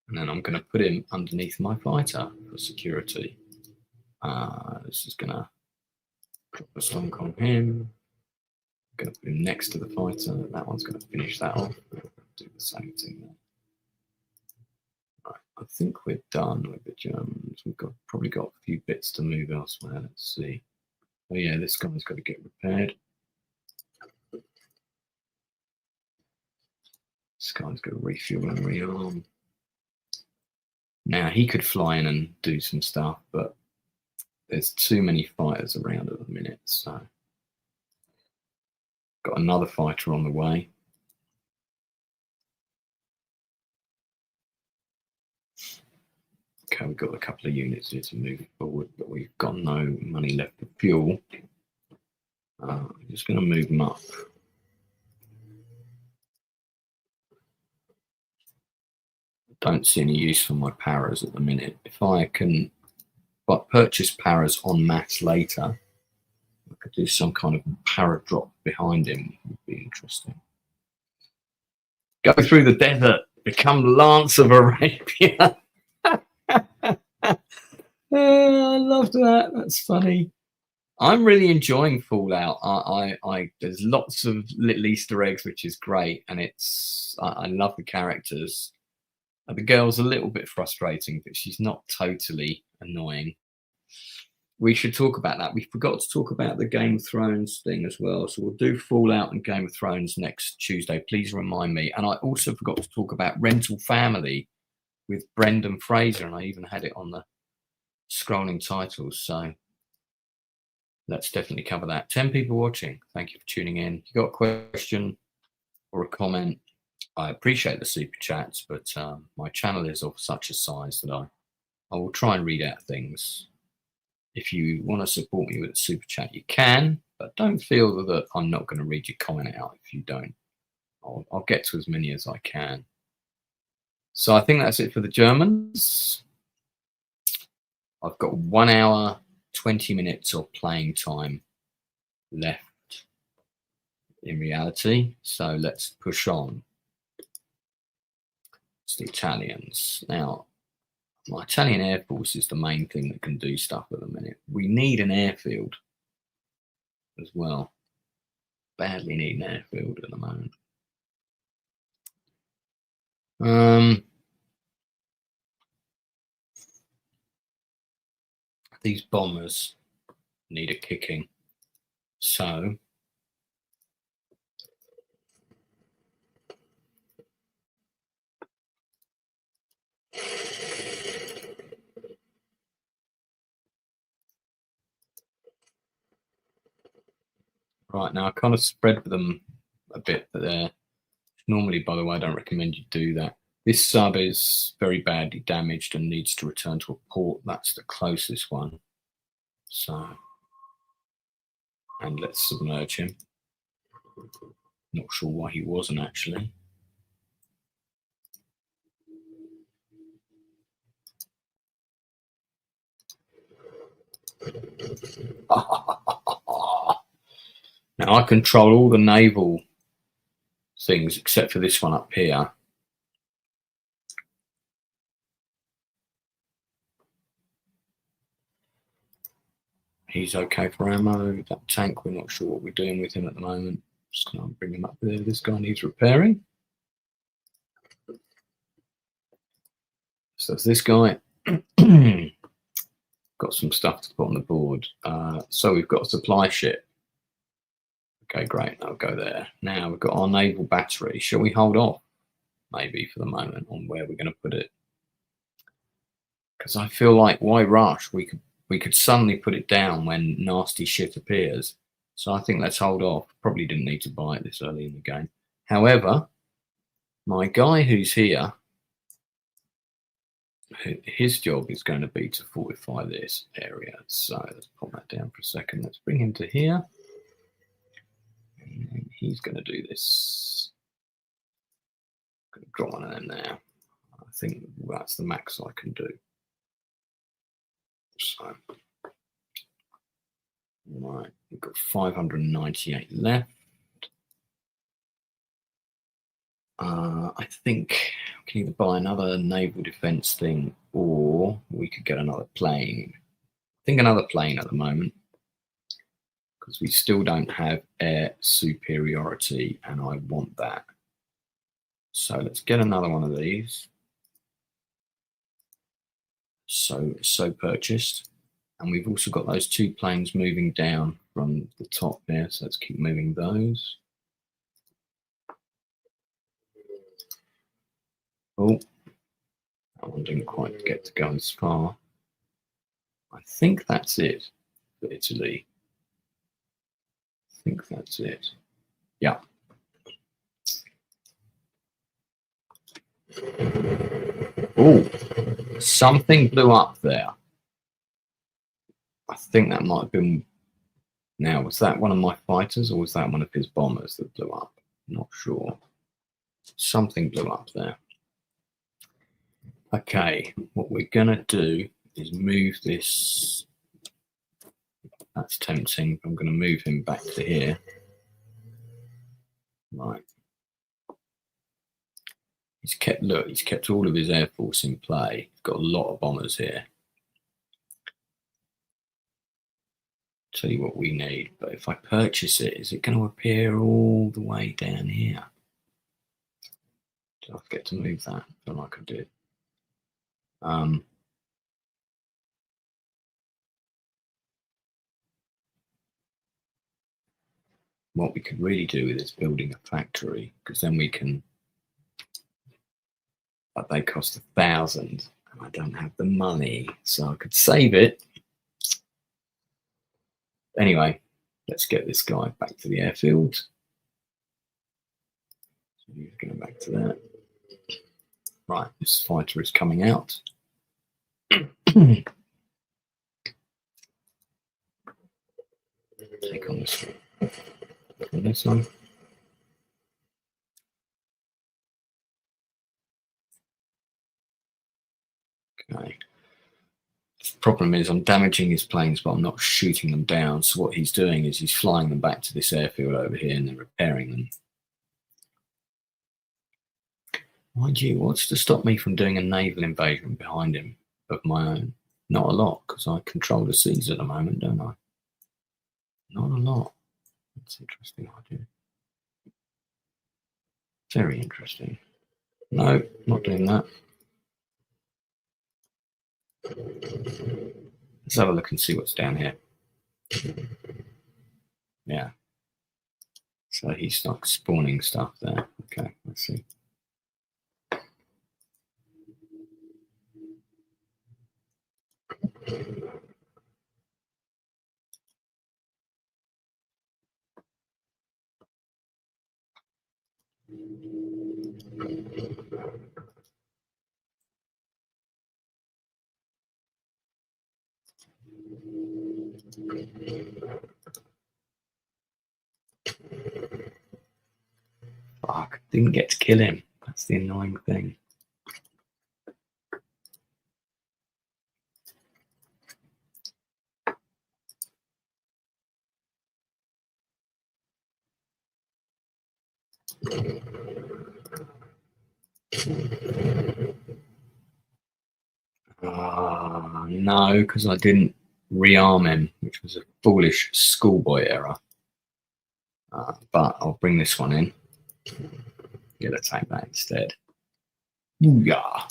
Speaker 2: And then I'm going to put him underneath my fighter for security. This is going to drop a stunk on him. I'm going to put him next to the fighter. That one's going to finish that off. Do the same thing there. Right, I think we're done with the Germans. We've probably got a few bits to move elsewhere. Let's see. Oh yeah, this guy's got to get repaired. This guy's got to refuel and rearm. Now he could fly in and do some stuff, but there's too many fighters around at the minute, so got another fighter on the way. Okay, we've got a couple of units here to move forward, but we've got no money left for fuel. I'm just going to move them up. Don't see any use for my paras at the minute. If I can purchase paras en masse later, I could do some kind of para drop behind him. Would be interesting. Go through the desert, become Lance of Arabia. I loved that. That's funny. I'm really enjoying Fallout. There's lots of little Easter eggs, which is great, and I love the characters. The girl's a little bit frustrating, but she's not totally annoying. We should talk about that. We forgot to talk about the Game of Thrones thing as well. So we'll do Fallout and Game of Thrones next Tuesday. Please remind me. And I also forgot to talk about Rental Family with Brendan Fraser, and I even had it on the scrolling titles. So let's definitely cover that. 10 people watching. Thank you for tuning in. If you got a question or a comment, I appreciate the super chats, but my channel is of such a size that I will try and read out things. If you want to support me with a super chat, you can, but don't feel that I'm not going to read your comment out if you don't. I'll get to as many as I can. So I think that's it for the Germans. I've got 1 hour, 20 minutes of playing time left in reality. So let's push on. It's the Italians. Now, my Italian Air Force is the main thing that can do stuff at the minute. We need an airfield as well. Badly need an airfield at the moment. These bombers need a kicking. So right now, I kind of spread them a bit, but they're normally, by the way, I don't recommend you do that. This sub is very badly damaged and needs to return to a port. That's the closest one. So, and let's submerge him. Not sure why he wasn't actually. Now I control all the naval things except for this one up here. He's okay for ammo. That tank, we're not sure what we're doing with him at the moment. Just gonna bring him up there. This guy needs repairing. So it's this guy. Got some stuff to put on the board. So we've got a supply ship. Okay, great. I'll go there. Now we've got our naval battery. Shall we hold off maybe for the moment on where we're going to put it? Because I feel like why rush? We could suddenly put it down when nasty shit appears. So I think let's hold off. Probably didn't need to buy it this early in the game. However, my guy who's here, his job is going to be to fortify this area. So let's pop that down for a second. Let's bring him to here. And he's going to do this. I'm going to draw one of them now. I think that's the max I can do. So, right, we've got 598 left. I think we can either buy another naval defense thing or we could get another plane. I think another plane at the moment, because we still don't have air superiority and I want that. So let's get another one of these. So purchased. And we've also got those 2 planes moving down from the top there. So let's keep moving those. Oh, that one didn't quite get to go as far. I think that's it for Italy. I think that's it. Yeah. Oh, something blew up there. I think that might have been. Now, was that one of my fighters or was that one of his bombers that blew up? Not sure. Something blew up there. Okay, what we're going to do is move this. That's tempting. I'm going to move him back to here. Right. He's kept all of his air force in play. He's got a lot of bombers here. Tell you what we need, but if I purchase it, is it going to appear all the way down here? Do I forget to move that? I feel like I did. What we could really do with is building a factory, because then we can. But they cost 1,000, and I don't have the money, so I could save it. Anyway, let's get this guy back to the airfield. So he's going back to that. Right, this fighter is coming out. Take on this one. And this one. Okay. The problem is I'm damaging his planes, but I'm not shooting them down. So what he's doing is he's flying them back to this airfield over here and then repairing them. Mind you, what's to stop me from doing a naval invasion behind him of my own? Not a lot, because I control the seas at the moment, don't I? Not a lot. That's an interesting idea. Very interesting. No, not doing that. Let's have a look and see what's down here. Yeah. So he's like spawning stuff there. Okay, let's see. Fuck, didn't get to kill him. That's the annoying thing. No, because I didn't rearm him, which was a foolish schoolboy error. But I'll bring this one in. Get attack that instead. Yeah.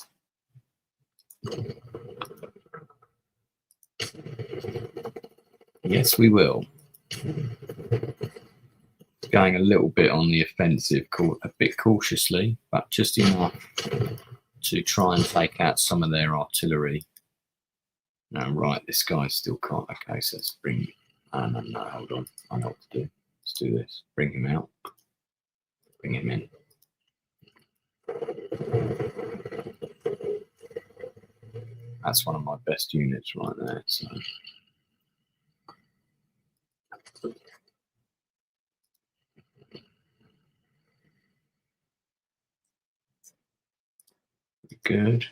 Speaker 2: Yes, we will. Going a little bit on the offensive, a bit cautiously, but just enough to try and take out some of their artillery. No, right, this guy still can't. Okay, so let's bring. No, hold on. I know what to do. Let's do this. Bring him out. Bring him in. That's one of my best units right there. So. Good.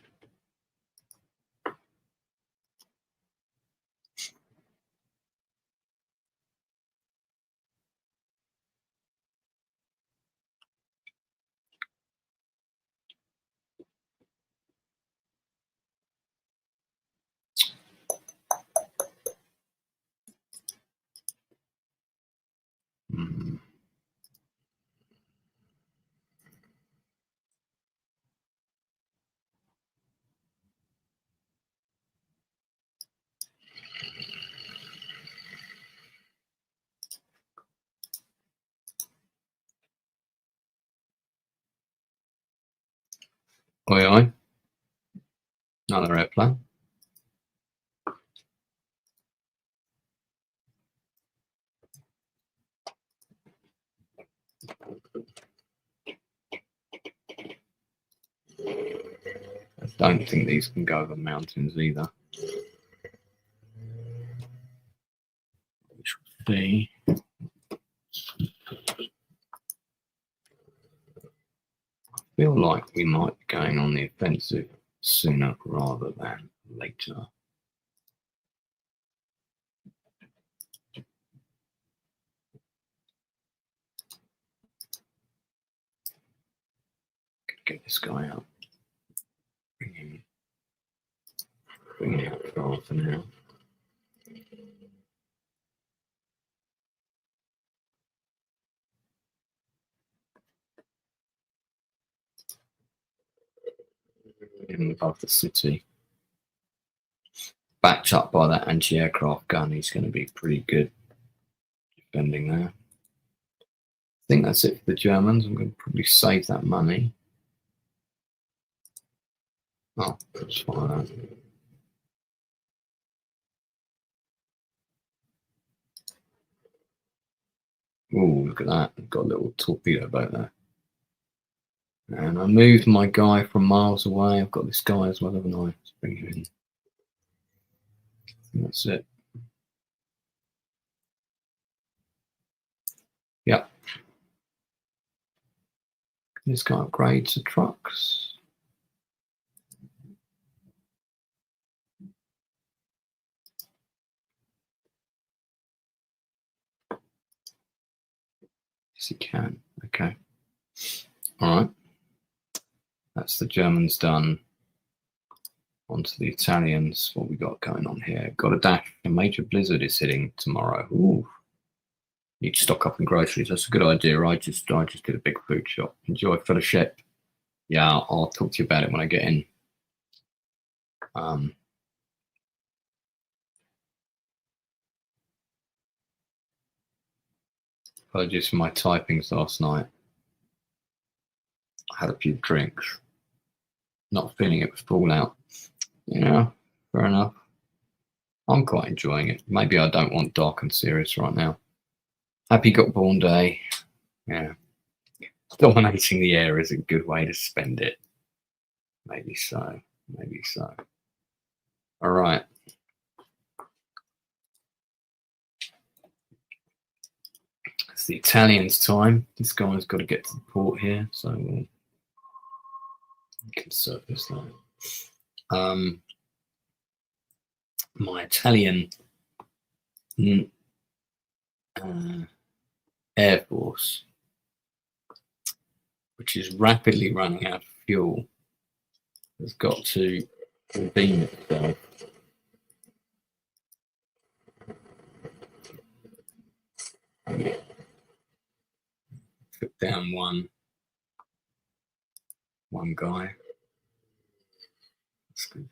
Speaker 2: Oi, oi. Another airplane. I don't think these can go over mountains either. We shall see. I feel like we might be going on the offensive sooner rather than later. Get this guy out. Bring him out for now. In above the city. Backed up by that anti-aircraft gun, he's going to be pretty good defending there. I think that's it for the Germans. I'm going to probably save that money. Oh, let's fire that. Oh, look at that. I've got a little torpedo boat there. And I moved my guy from miles away. I've got this guy as well, haven't I? Let's bring him in. That's it. Yep. This guy upgrades the trucks. Yes, he can. Okay. All right. That's the Germans done. On to the Italians. What we got going on here? Got a dash. A major blizzard is hitting tomorrow. Ooh. Need to stock up on groceries. That's a good idea. I just did a big food shop. Enjoy fellowship. Yeah, I'll talk to you about it when I get in. Apologies for my typings last night. I had a few drinks. Not feeling it with Fallout. Yeah, fair enough. I'm quite enjoying it. Maybe I don't want dark and serious right now. Happy Got Born Day. Yeah. Dominating the air is a good way to spend it. Maybe so. Maybe so. All right. It's the Italians' time. This guy's got to get to the port here, so we can surface that. My Italian Air Force, which is rapidly running out of fuel, has got to redeem itself. Put down one guy. That's good.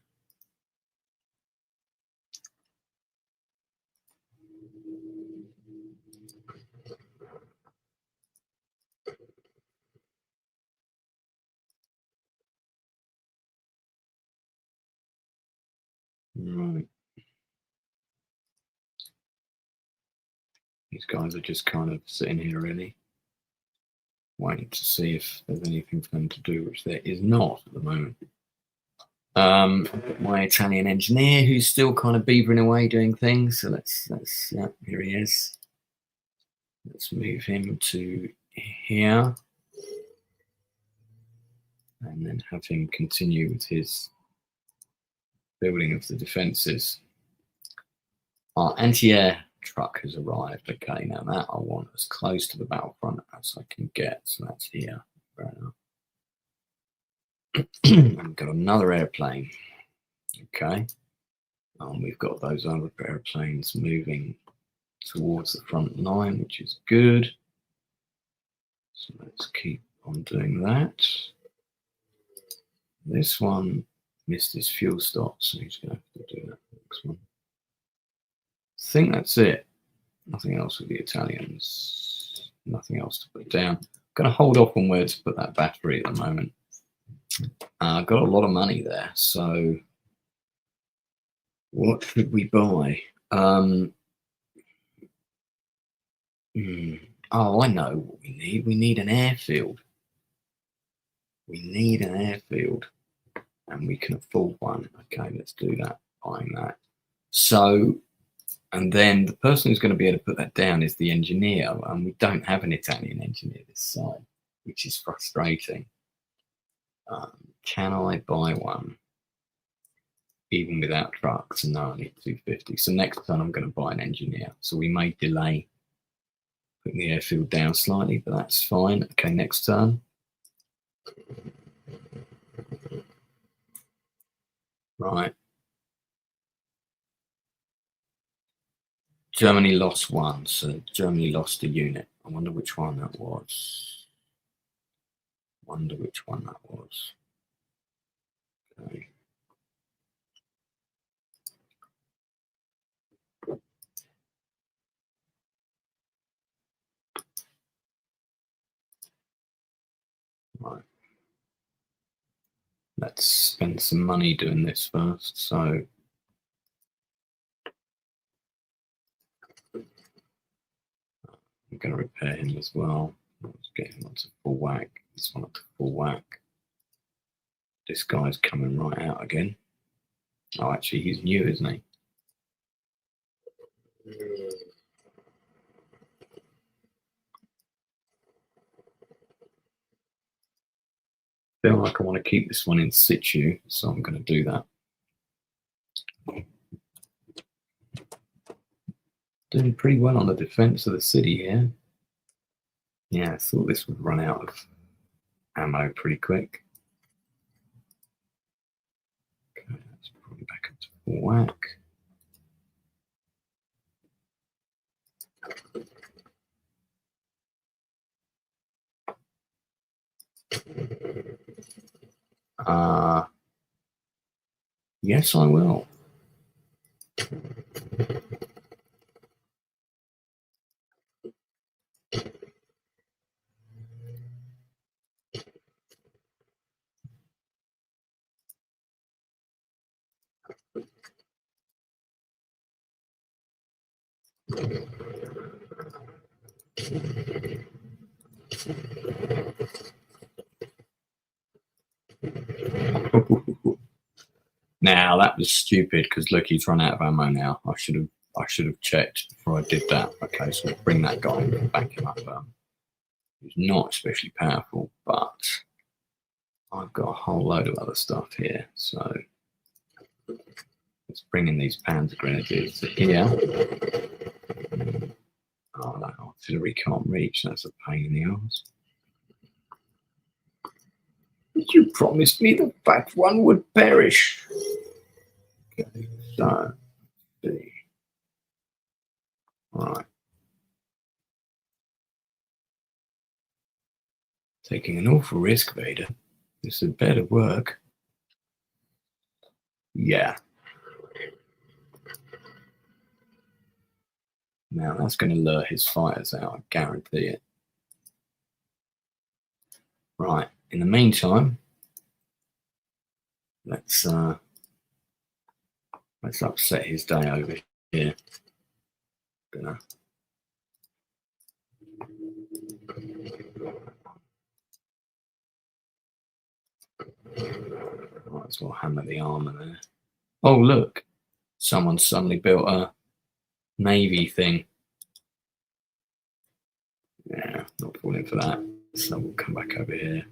Speaker 2: Right. These guys are just kind of sitting here really waiting to see if there's anything for them to do, which there is not at the moment. My Italian engineer who's still kind of beavering away doing things. So let's yeah, here he is. Let's move him to here. And then have him continue with his building of the defences. Our anti-air truck has arrived. Okay, now that I want as close to the battlefront as I can get. So that's here. Fair enough. I've got another airplane. Okay. We've got those other airplanes moving towards the front line, which is good. So let's keep on doing that. This one missed his fuel stop, so he's going to have to do that next one. I think that's it. Nothing else with the Italians. Nothing else to put down. I'm going to hold off on where to put that battery at the moment. I've got a lot of money there, so what should we buy? Oh, I know what we need. We need an airfield. We need an airfield, and we can afford one. Okay, let's do that. Buying that. So, and then the person who's going to be able to put that down is the engineer, and we don't have an Italian engineer this side, which is frustrating. Can I buy one? Even without trucks? No, I need 250. So next time I'm going to buy an engineer. So we may delay putting the airfield down slightly, but that's fine. Okay, next turn. Right. Germany lost one, so Germany lost a unit. I wonder which one that was. Okay. Right. Let's spend some money doing this first. So I'm going to repair him as well. Let's get him onto full whack. This one up to full whack. This guy's coming right out again. Oh, actually, he's new, isn't he? Feel like I want to keep this one in situ, so I'm going to do that. Doing pretty well on the defense of the city here. Yeah, I thought this would run out of ammo pretty quick. Okay, let's probably back up to full whack. Yes, I will. Now that was stupid because look, he's run out of ammo now. I should have checked before I did that. Okay, so we'll bring that guy and back him up. He's not especially powerful, but I've got a whole load of other stuff here. So let's bring in these Panzer Grenadiers here. Oh, that artillery can't reach. That's a pain in the arse. You promised me the fat one would perish. Okay, so see. All right. Taking an awful risk, Vader. This had better work. Yeah. Now that's going to lure his fighters out, I guarantee it. Right. In the meantime, let's upset his day over here. Might as well hammer the armor there. Oh, look. Someone suddenly built a navy thing. Yeah, not falling for that. So we'll come back over here.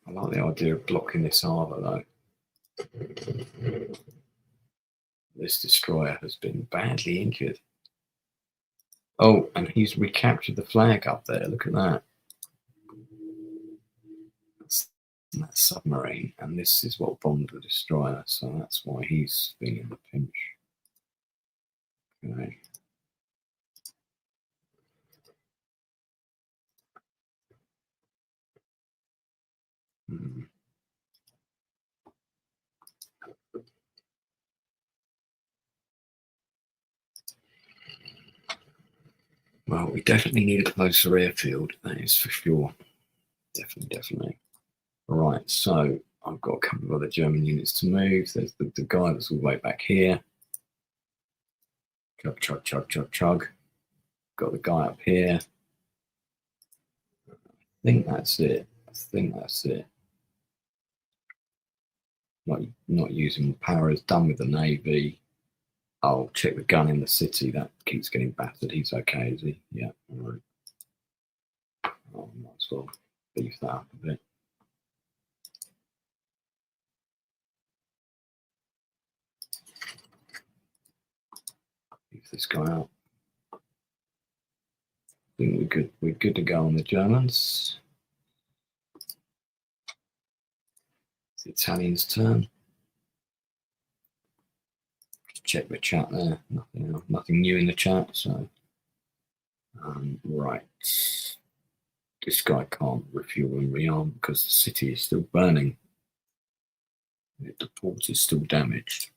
Speaker 2: I like the idea of blocking this harbour though. This destroyer has been badly injured. Oh, and he's recaptured the flag up there. Look at that. That's That submarine, and this is what bombed the destroyer, so that's why he's feeling the pinch. Okay. Well, we definitely need a closer airfield, that is for sure. Definitely. Right, so I've got a couple of other German units to move. There's the guy that's all the way back here. Chug. Got the guy up here. I think that's it. Not using power is done with the Navy. I'll check the gun in the city. That keeps getting battered. He's okay, is he? Yeah, all right. Oh, might as well beef that up a bit. Beef this guy out. I think we're good to go on the Germans. It's the Italians' turn. Check the chat there. Nothing new in the chat. So, right, this guy can't refuel and rearm because the city is still burning. The port is still damaged.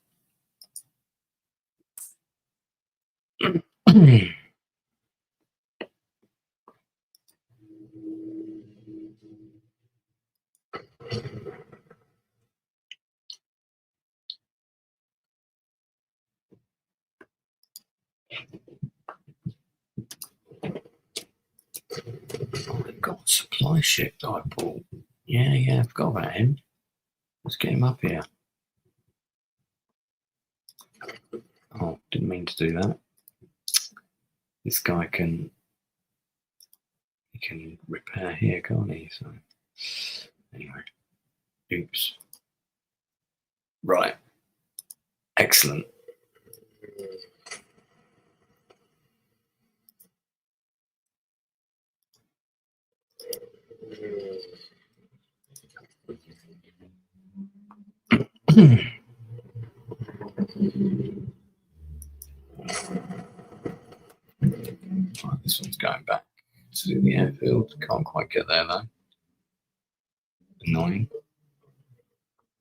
Speaker 2: Oh, they've got a supply ship that I bought. Yeah, I forgot about him. Let's get him up here. Oh, didn't mean to do that. This guy can repair here, can't he? So anyway, oops. Right, excellent. Right, this one's going back to the airfield. Can't quite get there though. Annoying.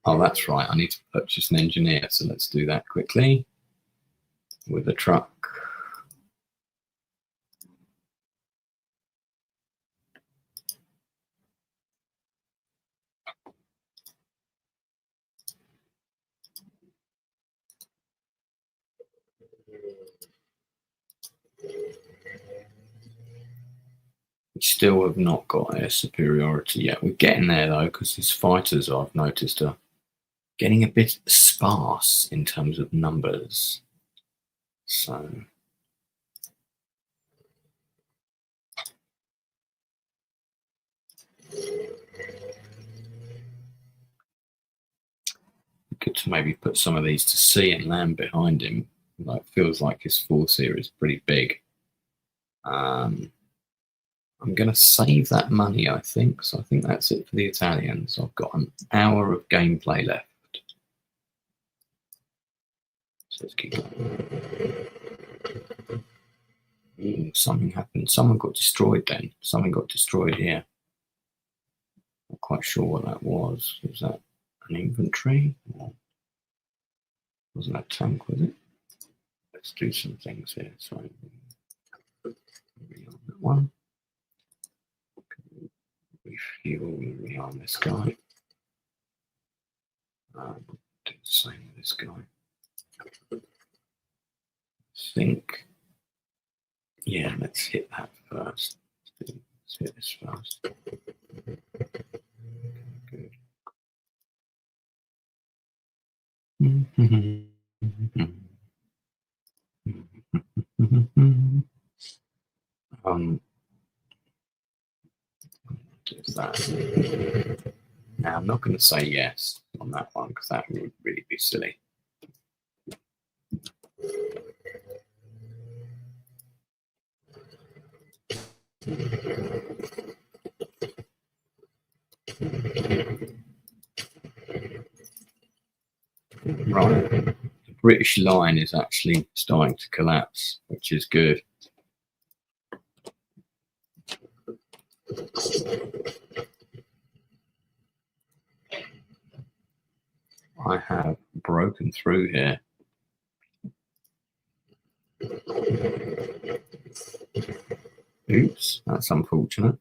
Speaker 2: Oh, that's right. I need to purchase an engineer, so let's do that quickly with a truck. We still have not got air superiority yet. We're getting there though, because these fighters, I've noticed, are getting a bit sparse in terms of numbers. So good to maybe put some of these to sea and land behind him. Like, feels like his force here is pretty big. I'm going to save that money, I think. So I think that's it for the Italians. I've got an hour of gameplay left. So let's keep going. Ooh, something happened. Someone got destroyed then. Something got destroyed here. Not quite sure what that was. Was that an infantry? Or wasn't that tank, was it? Let's do some things here. So that one. Refuel, rearm this guy. Do the same with this guy. I think, yeah, let's hit that first. Let's hit this first. Good. That. Now, I'm not going to say yes on that one because that would really be silly. Right. The British line is actually starting to collapse, which is good. I have broken through here. Oops, that's unfortunate.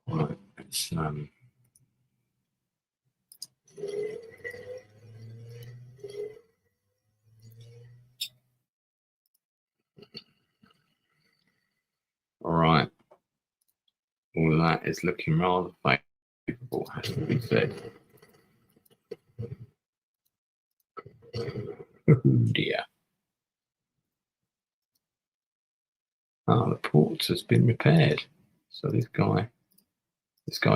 Speaker 2: Right, let's all right. All of that is looking rather favourable, has to be said. Oh dear. Ah, the port has been repaired. So this guy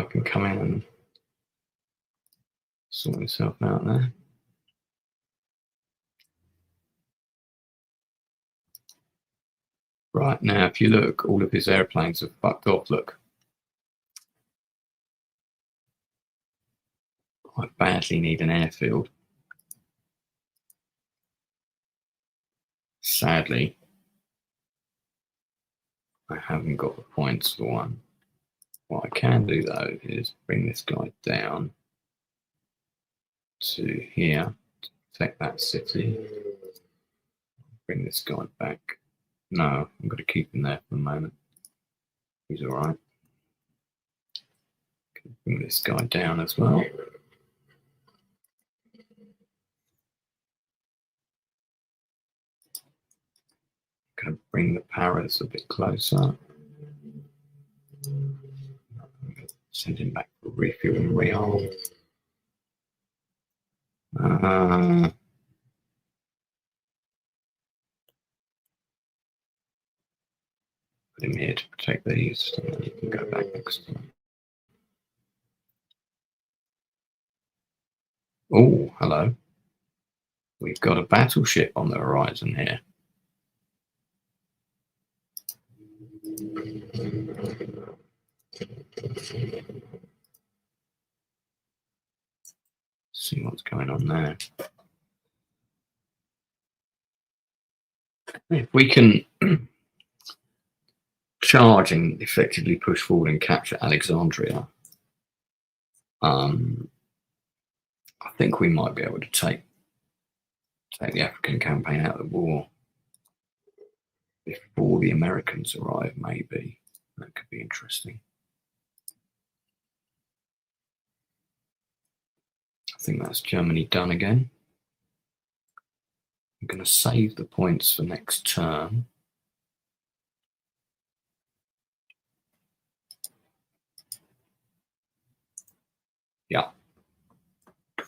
Speaker 2: can come in and sort himself out there. Right, now if you look, all of his airplanes have fucked off, look. I badly need an airfield. Sadly, I haven't got the points for one. What I can do though is bring this guy down to here, to protect that city. Bring this guy back. No, I'm going to keep him there for the moment. He's all right. Bring this guy down as well. Going to bring the Paras a bit closer. Send him back for refuel and rearm. Put him here to protect these, and then you can go back next time. Oh, hello. We've got a battleship on the horizon here. See what's going on there. If we can charge and effectively push forward and capture Alexandria, I think we might be able to take the African campaign out of the war before the Americans arrive, maybe. That could be interesting. I think that's Germany done again. I'm going to save the points for next turn. Yeah. I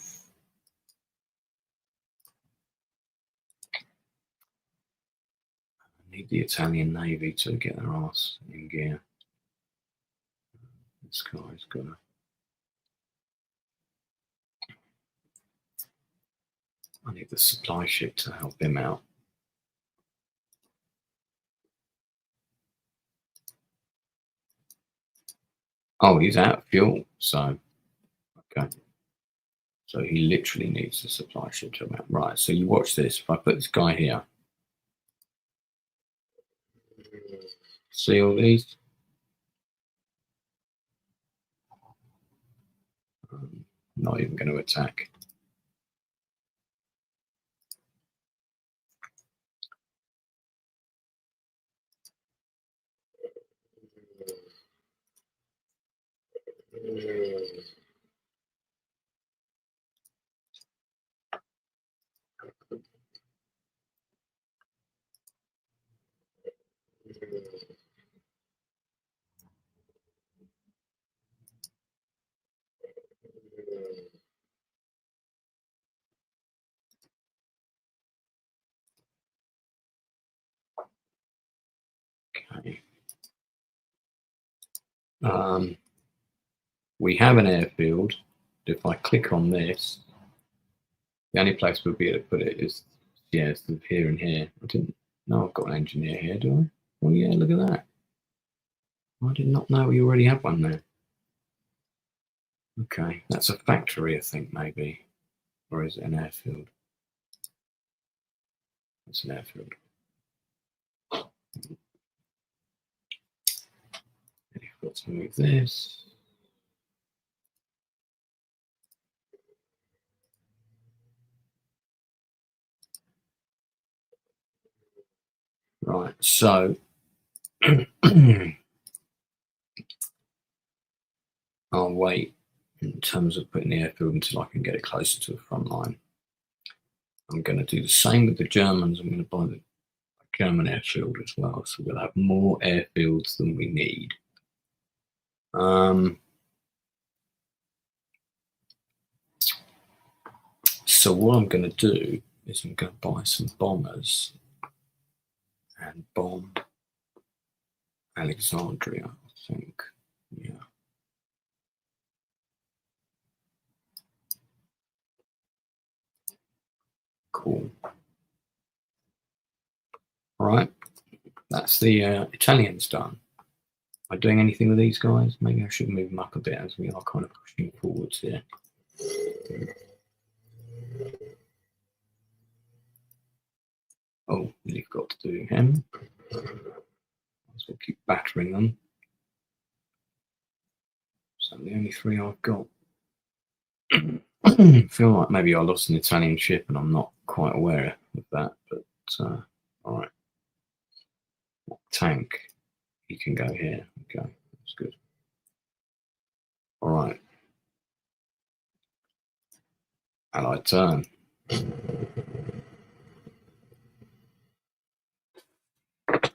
Speaker 2: need the Italian Navy to get their ass in gear. This guy's got to... I need the supply ship to help him out. Oh, he's out of fuel, so okay. So he literally needs the supply ship to help out. Right, so you watch this. If I put this guy here, see all these? Not even going to attack. Okay. We have an airfield. If I click on this, the only place we'll be able to put it is, yeah, it's here and here. I didn't know I've got an engineer here, do I? Oh yeah, look at that. I did not know we already had one there. Okay, that's a factory, I think, maybe. Or is it an airfield? It's an airfield. You've got to move this. Right, so I'll wait in terms of putting the airfield until I can get it closer to the front line. I'm going to do the same with the Germans. I'm going to buy the German airfield as well, so we'll have more airfields than we need. So what I'm going to do is I'm going to buy some bombers and bomb Alexandria, I think. Yeah. Cool. All right. That's the Italians done. Am I doing anything with these guys? Maybe I should move them up a bit as we are kind of pushing forwards here. Oh, you've got to do him. So keep battering them. So the only three I've got. I feel like maybe I lost an Italian ship and I'm not quite aware of that, but all right. Tank, you can go here. Okay, that's good. All right. Allied turn.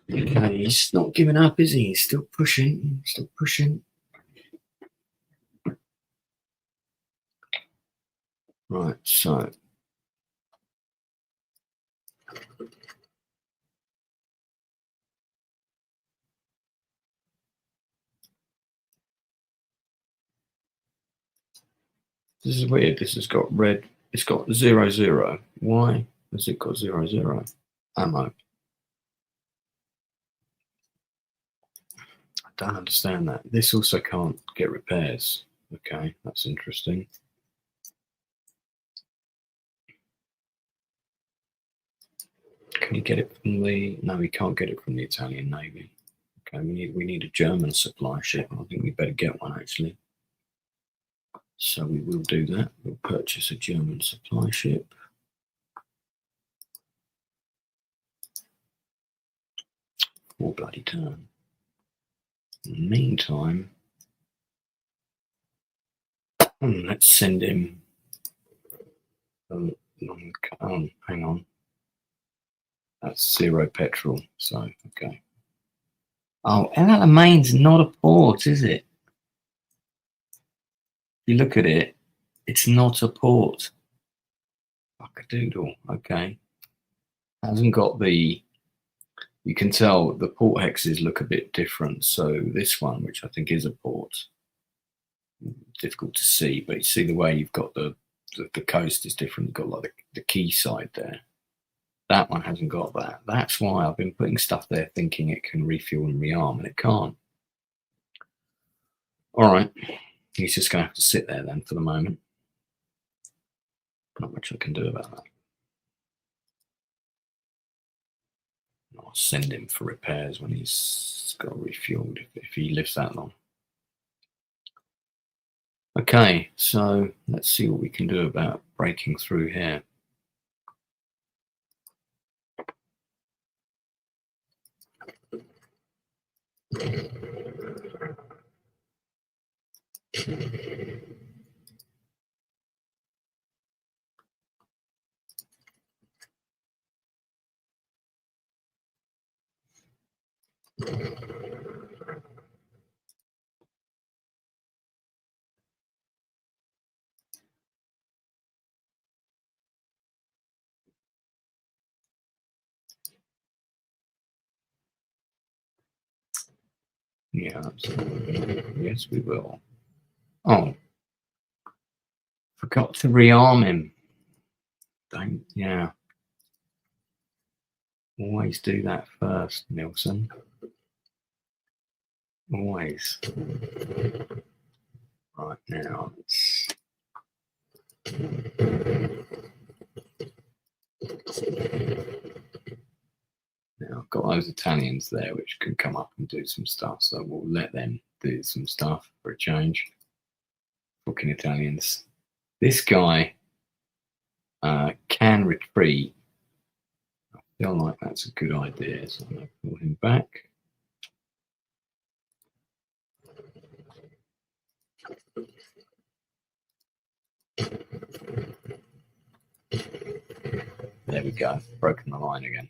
Speaker 2: Okay, he's not giving up, is he? He's still pushing. Still pushing. Right, so this is weird. This has got red. It's got 0-0. Why has it got 0-0? Ammo. I don't understand that. This also can't get repairs. Okay, that's interesting. Can you get it from the? No, we can't get it from the Italian Navy. Okay, we need a German supply ship. I think we better get one actually. So we will do that. We'll purchase a German supply ship. For bloody turn. In the meantime, let's send him. Hang on. That's 0 petrol. So okay. Oh, El Alameин's not a port, is it? If you look at it, it's not a port. Fuck-a-doodle. Okay. Hasn't got the. You can tell the port hexes look a bit different. So this one, which I think is a port, difficult to see, but you see the way you've got the coast is different. You've got like the quay side there. That one hasn't got that. That's why I've been putting stuff there thinking it can refuel and rearm, and it can't. All right. He's just going to have to sit there then for the moment. Not much I can do about that. I'll send him for repairs when he's got refueled, if he lives that long. Okay, so let's see what we can do about breaking through here. Yeah, absolutely. Yes, we will. Oh, Forgot to rearm him. Don't, yeah. Always do that first, Nielsen. Always. Right, now let's... Now I've got those Italians there which can come up and do some stuff, so we'll let them do some stuff for a change. Fucking Italians. This guy can retreat. I feel like that's a good idea, so I'm going to pull him back. There we go, broken the line again.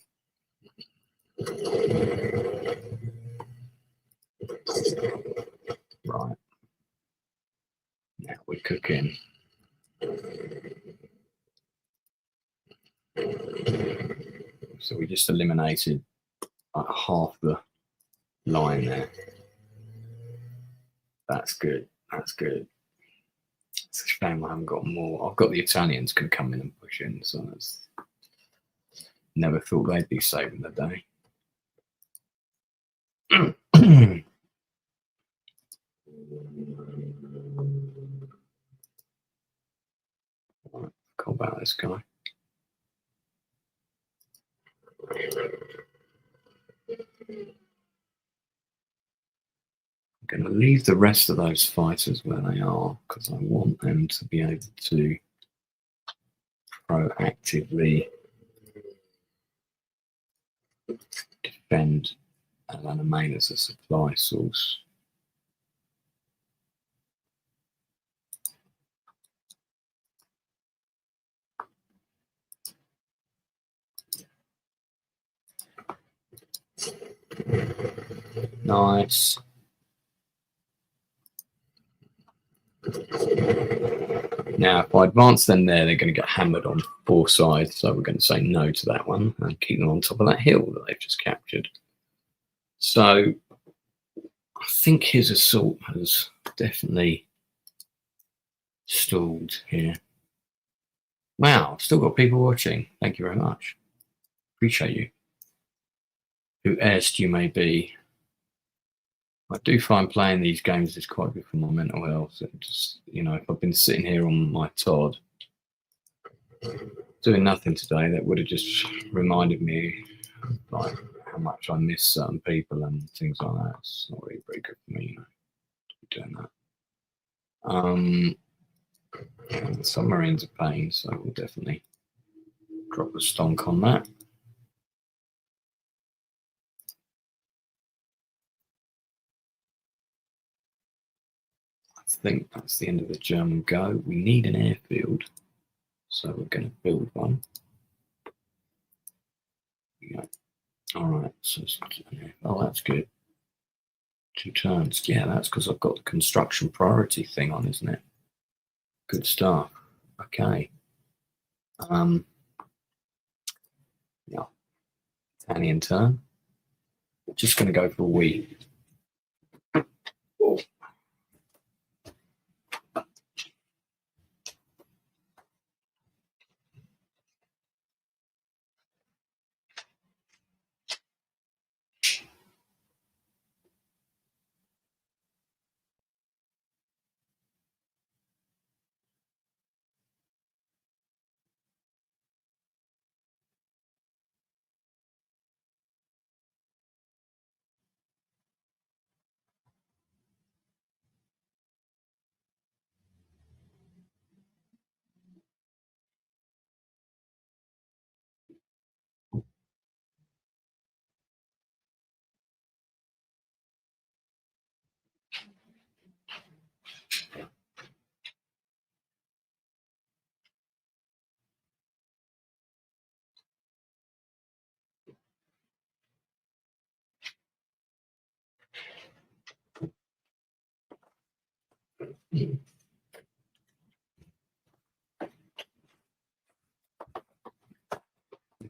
Speaker 2: Right. Now we're cooking. So we just eliminated half the line there. That's good. That's good. It's a shame I haven't got more. I've got the Italians can come in and push in, so that's never thought they'd be saving the day. Right, cool about this guy. I'm going to leave the rest of those fighters where they are because I want them to be able to proactively defend Atlanta Main as a supply source. Nice. Now, if I advance them there, they're going to get hammered on 4 sides. So we're going to say no to that one and keep them on top of that hill that they've just captured. So I think his assault has definitely stalled here. Wow, I've still got people watching. Thank you very much. Appreciate you. Who erst you may be. I do find playing these games is quite good for my mental health. It just, you know, if I've been sitting here on my Todd doing nothing today, that would have just reminded me like how much I miss certain people and things like that. It's not really very good for me, you know, to be doing that. Submarines are pain, so we'll definitely drop a stonk on that. I think that's the end of the German go. We need an airfield, so we're going to build one. Yeah. All right. So, oh, that's good. 2 turns. Yeah, that's because I've got the construction priority thing on, isn't it? Good stuff. Okay. Yeah. Italian turn. Just going to go for a wee. Oh.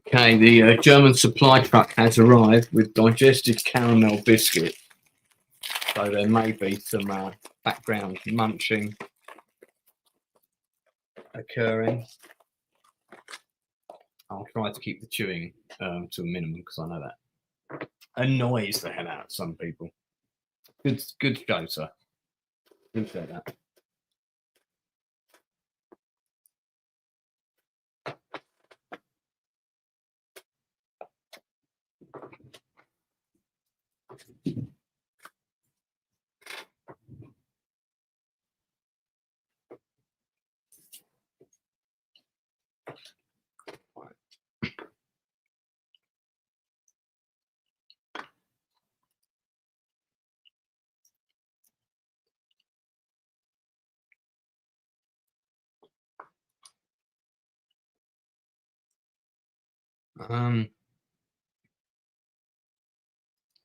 Speaker 2: Okay, the German supply truck has arrived with digested caramel biscuit. So there may be some background munching. occurring. I'll try to keep the chewing to a minimum because I know that annoys the hell out of some people. Good show, sir. Good show, that.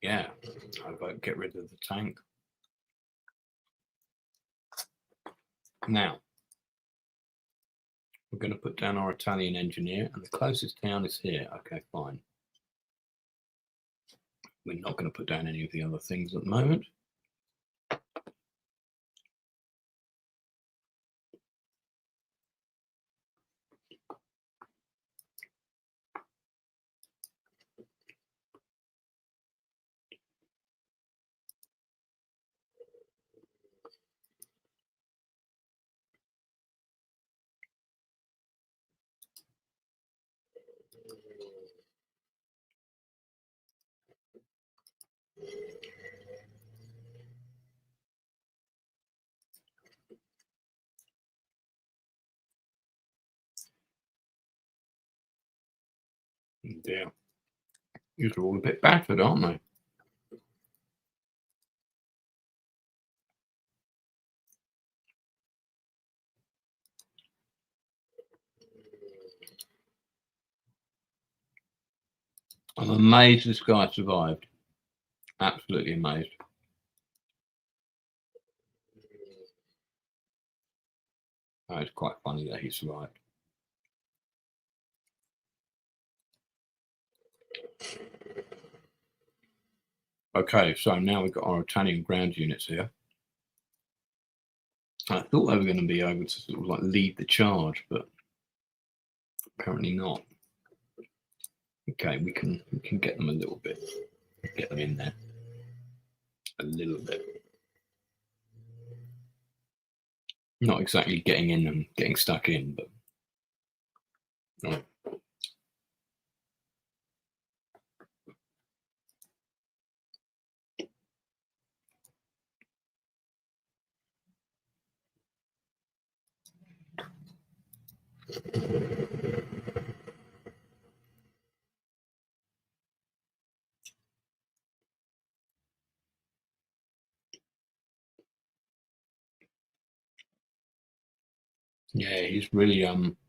Speaker 2: Yeah, I vote get rid of the tank. Now, we're going to put down our Italian engineer, and the closest town is here. Okay, fine. We're not going to put down any of the other things at the moment. Dear. These are all a bit battered, aren't they? I'm amazed this guy survived. Absolutely amazed. Oh, it's quite funny that he survived. Okay, so now we've got our Italian ground units here. I thought they were going to be able to sort of like lead the charge, but apparently not. Okay, we can get them a little bit, get them in there a little bit. Not exactly getting in and getting stuck in, but right. Yeah, he's really Oh,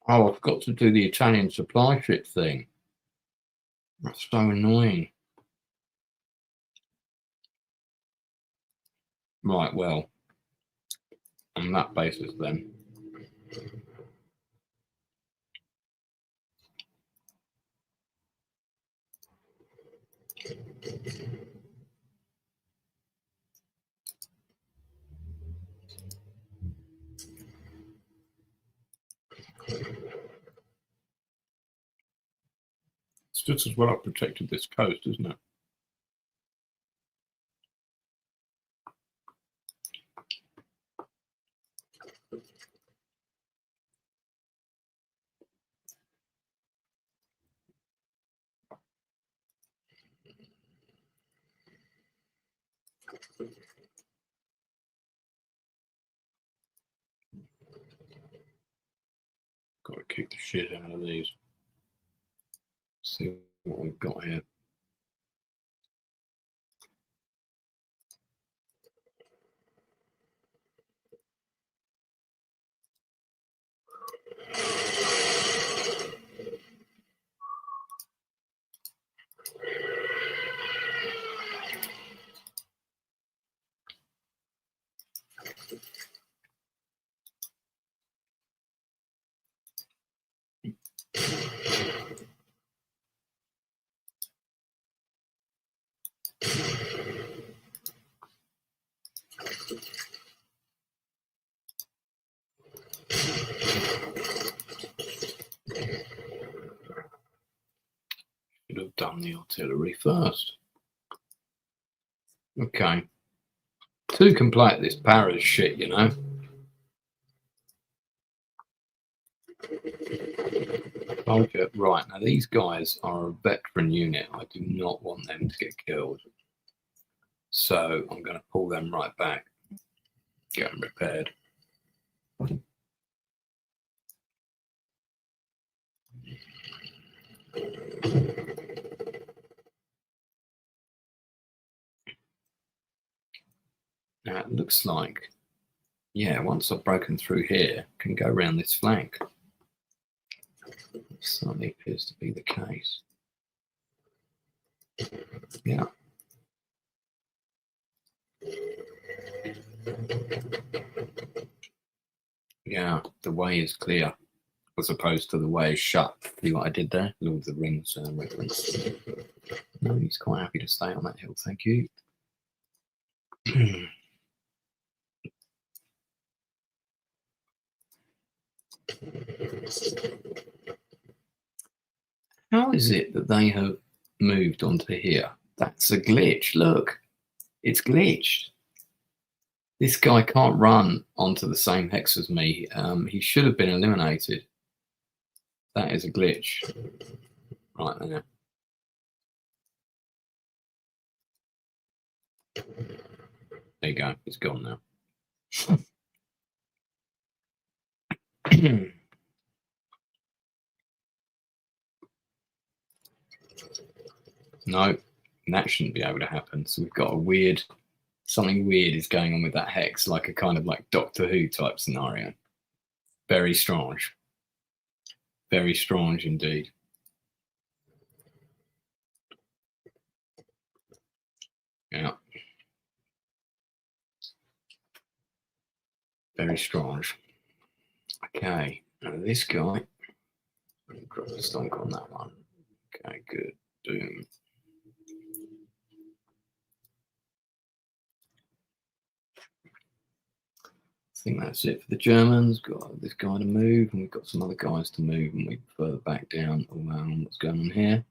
Speaker 2: I forgot to do the Italian supply ship thing. That's so annoying. Right, well, on that basis then. It's just as well I've protected this coast, isn't it? Got to kick the shit out of these. See what we've got here. done the artillery first. Okay. Two can play at this Paris shit, you know. Okay, right, now these guys are a veteran unit. I do not want them to get killed. So I'm going to pull them right back. Get them repaired. Now it looks like, yeah, once I've broken through here, I can go around this flank. Certainly appears to be the case. Yeah. Yeah, the way is clear as opposed to the way is shut. See what I did there? Lord of the Rings reference. No, he's quite happy to stay on that hill, thank you. How is it that they have moved onto here? That's a glitch. Look, it's glitched. This guy can't run onto the same hex as me. He should have been eliminated. That is a glitch. Right there. There you go. It's gone now. No, that shouldn't be able to happen. So we've got a weird, something weird is going on with that hex, like a kind of like Doctor Who type scenario. Very strange. Very strange indeed. Yeah. Very strange. Okay, now this guy, drop the stunk on that one. Okay, good. Doom. I think that's it for the Germans. Got this guy to move, and we've got some other guys to move, and we further back down around what's going on here.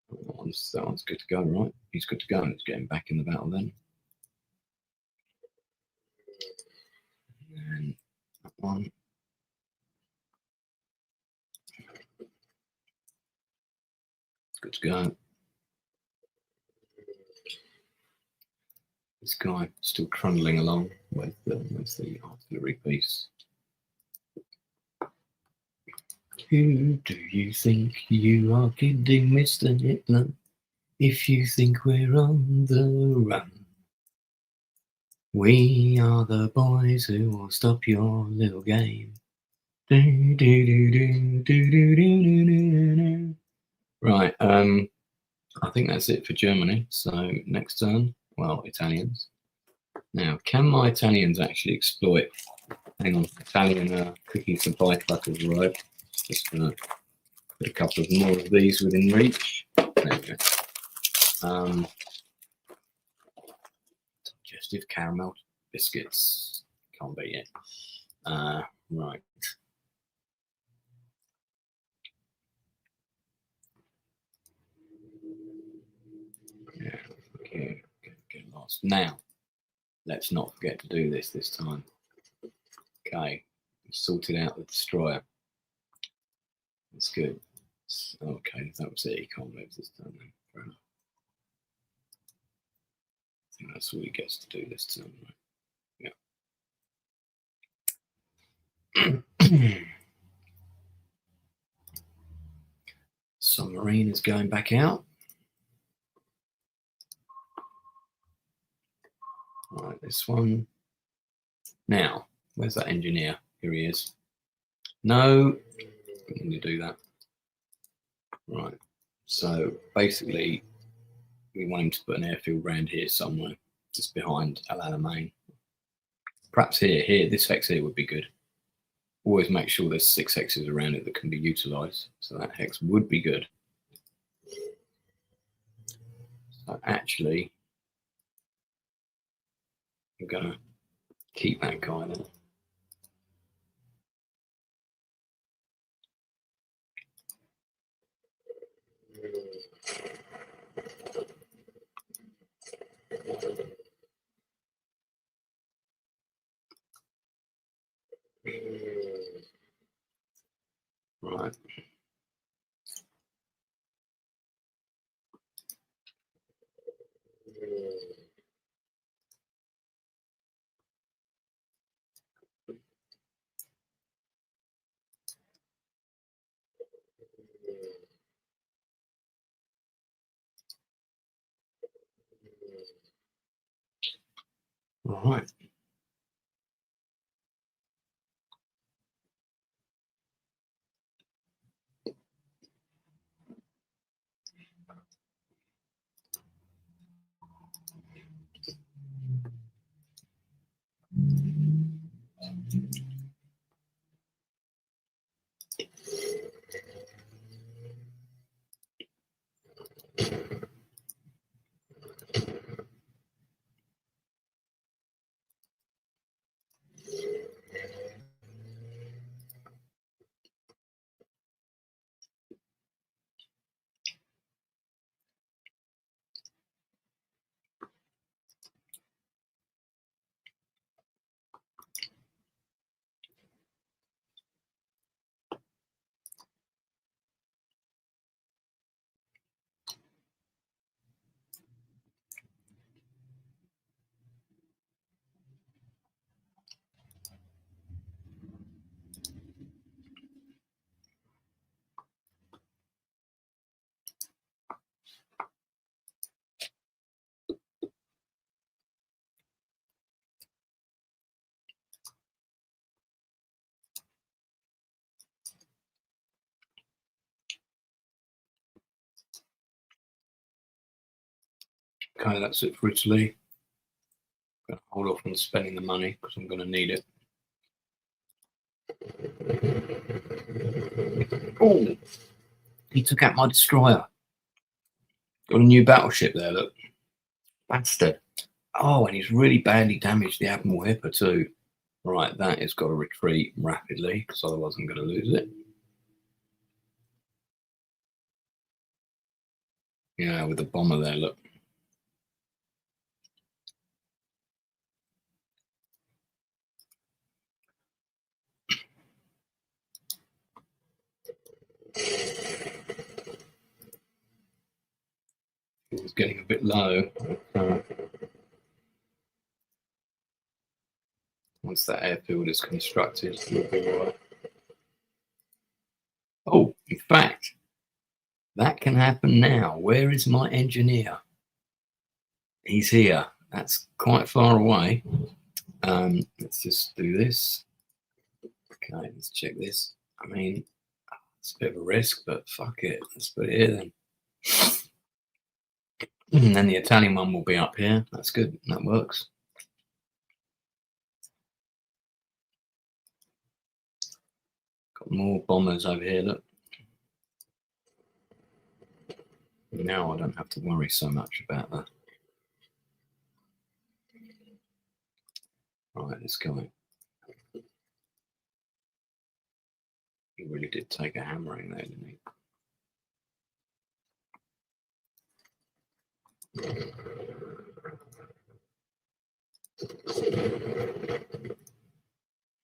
Speaker 2: That one's good to go, right? He's good to go. Let's get him back in the battle then. And that one. Good to go. This guy still trundling along with the artillery piece. Who do you think you are kidding, Mr. Hitler? If you think we're on the run, we are the boys who will stop your little game. Right, I think that's it for Germany. So next turn, well, Italians. Now, can my Italians actually exploit? Hang on, Italian cookie supply truck has arrived. Just gonna put a couple of more of these within reach. There we go. Digestive caramel biscuits. Can't beat it. Right. Yeah, okay, get lost. Now, let's not forget to do this time. Okay, we sorted out the destroyer. That's good. Okay, that was it. He can't move this time then. Fair enough. I think that's all he gets to do this time, right? Yeah. Submarine is going back out. Right, this one. Now, where's that engineer? Here he is. No, I'm going to do that. Right, so basically, we want him to put an airfield around here somewhere, just behind Al Alamein. Perhaps here, this hex here would be good. Always make sure there's 6 hexes around it that can be utilised, so that hex would be good. So actually, I'm going to keep that guy there. Right. All right. Okay, that's it for Italy. I'm going to hold off on spending the money because I'm going to need it. Oh, he took out my destroyer. Got a new battleship there, look. Bastard. Oh, and he's really badly damaged the Admiral Hipper too. Right, that has got to retreat rapidly because otherwise I'm going to lose it. Yeah, with the bomber there, look. It's getting a bit low. Once that airfield is constructed, we'll be all right. Oh, in fact, that can happen now. Where is my engineer? He's here. That's quite far away. Let's just do this. Okay, let's check this. I mean, it's a bit of a risk, but fuck it. Let's put it here then. And then the Italian one will be up here. That's good. That works. Got more bombers over here, look. Now I don't have to worry so much about that. Right, let's go. He really did take a hammering there, didn't he?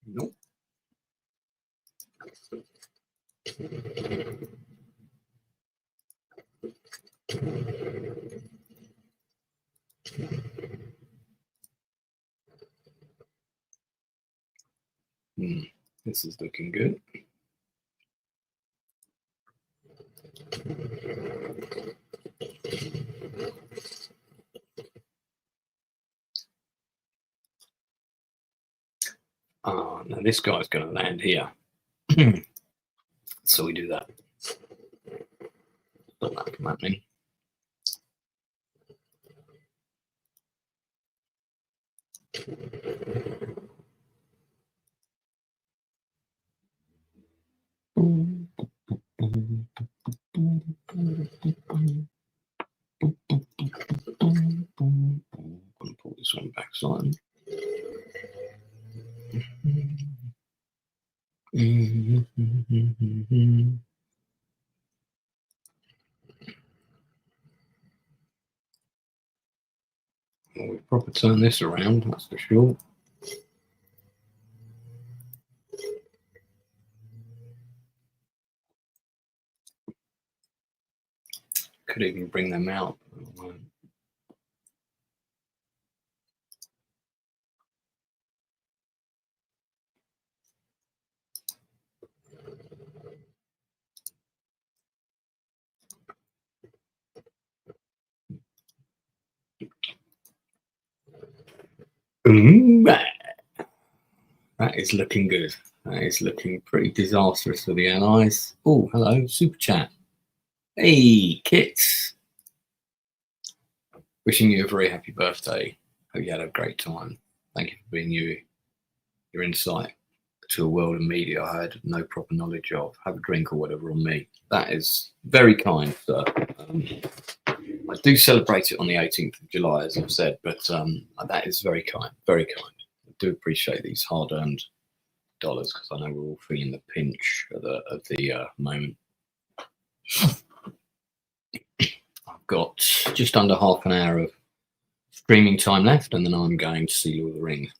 Speaker 2: Nope. This is looking good. Now this guy's going to land here. So we do that. Stop that from happening. Pull this one back slightly. Well, we've proper turned this around, that's for sure. Could even bring them out. That is looking good. That is looking pretty disastrous for the Allies. Oh, hello, Super Chat. Hey, Kits. Wishing you a very happy birthday. Hope you had a great time. Thank you for being you. Your insight to a world of media I had no proper knowledge of. Have a drink or whatever on me. That is very kind, sir. I do celebrate it on the 18th of July, as I've said, but that is very kind, very kind. I do appreciate these hard-earned dollars because I know we're all feeling the pinch of the moment. I've got just under half an hour of streaming time left, and then I'm going to see Lord of the Rings.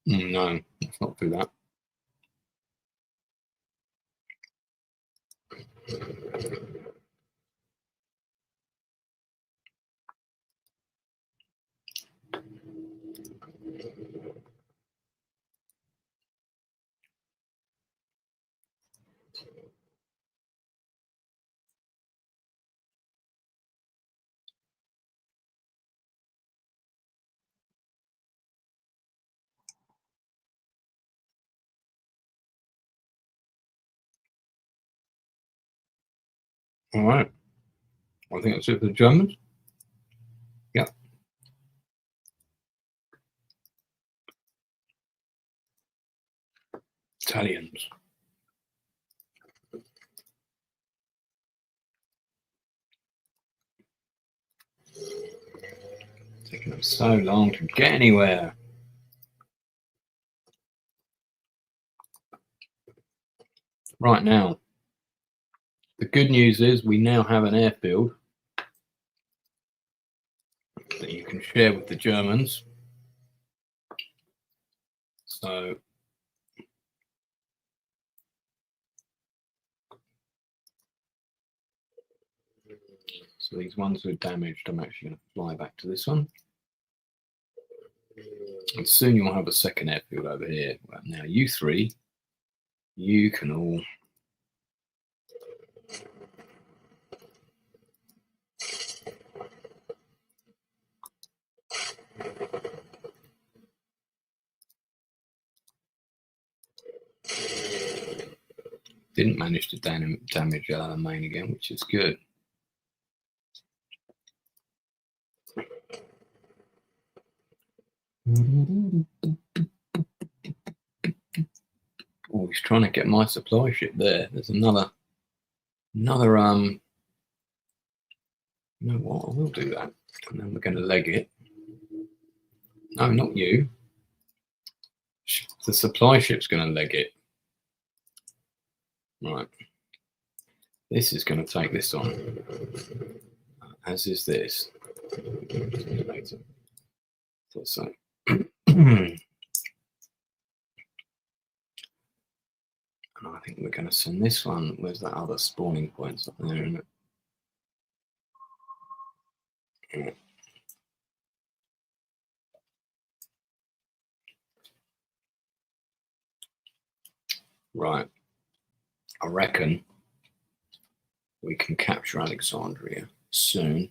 Speaker 2: No, let's not do that. All right. I think that's it for the Germans. Yeah. Italians. Taking them so long to get anywhere. Right now, the good news is we now have an airfield that you can share with the Germans. So these ones who are damaged, I'm actually going to fly back to this one. And soon you'll have a second airfield over here. Well, now you three, you can all didn't manage to damage main again, which is good. Oh, he's trying to get my supply ship there. There's another you know what, I will do that. And then we're going to leg it. No, not you. The supply ship's going to leg it. Right. This is going to take this on. As is this. Later. Thought so. And I think we're going to send this one. Where's that other spawning points up there, isn't it? Yeah. Right. I reckon we can capture Alexandria soon.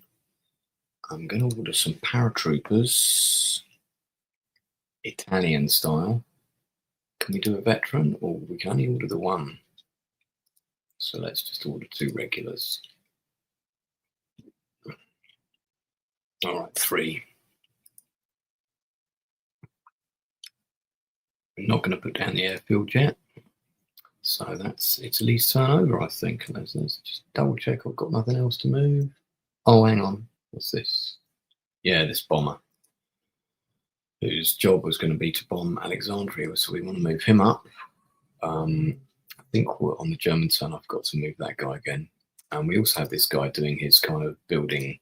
Speaker 2: I'm going to order some paratroopers, Italian style. Can we do a veteran, or we can only order the one? So let's just order 2 regulars. All right, 3. I'm not going to put down the airfield yet. So that's Italy's turnover, I think. Let's just double check I've got nothing else to move. Oh, hang on. What's this? Yeah, this bomber, whose job was going to be to bomb Alexandria, so we want to move him up. I think we're on the German turn. I've got to move that guy again. And we also have this guy doing his kind of building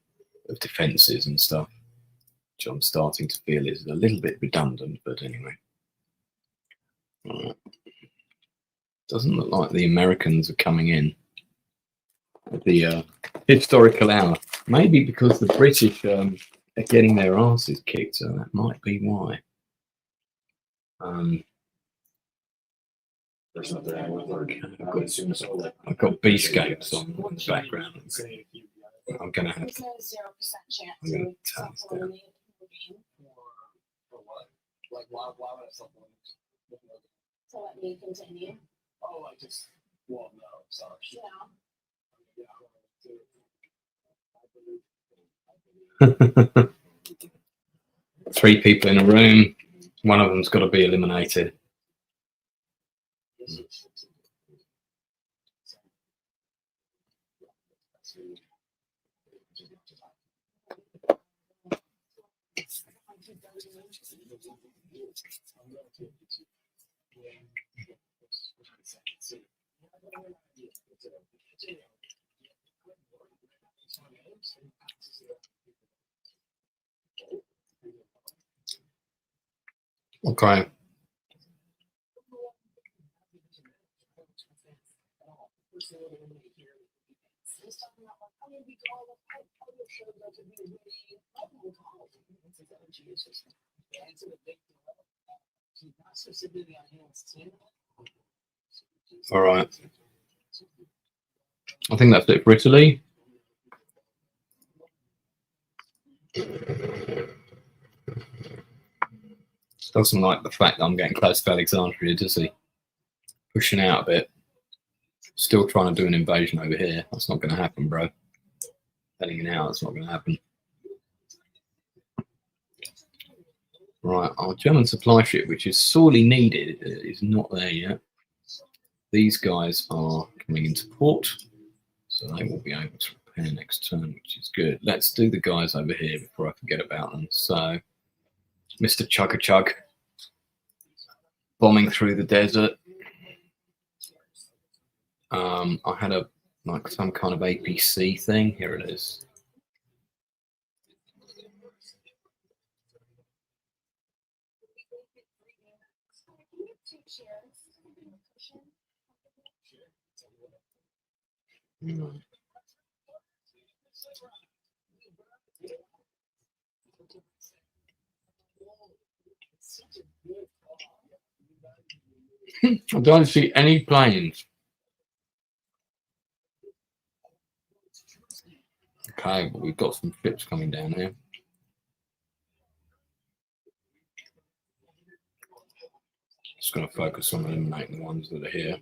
Speaker 2: of defences and stuff, which I'm starting to feel is a little bit redundant, but anyway. All right. Doesn't look like the Americans are coming in at the historical hour. Maybe because the British are getting their asses kicked, so that might be why. Okay, I've got B-scapes on the background. I'm going to have to. I'm going to turn this down.
Speaker 1: To let me continue.
Speaker 3: Oh, I just, well, no, sorry.
Speaker 1: Yeah.
Speaker 2: 3 people in a room. One of them's got to be eliminated. Okay. All right. I think that's it for Italy. Doesn't like the fact that I'm getting close to Alexandria, does he? Pushing out a bit. Still trying to do an invasion over here. That's not going to happen, bro. Telling you now, it's not going to happen. Right, our German supply ship, which is sorely needed, is not there yet. These guys are coming into port, so they will be able to repair next turn, which is good. Let's do the guys over here before I forget about them. So, Mr. Chug-a-Chug, bombing through the desert. I had like some kind of APC thing. Here it is. I don't see any planes. Okay, but we've got some ships coming down here. Just going to focus on eliminating the ones that are here.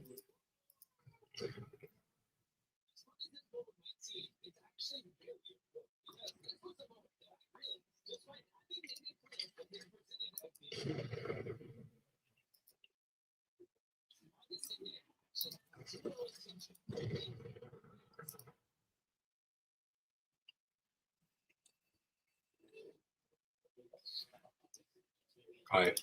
Speaker 2: Okay.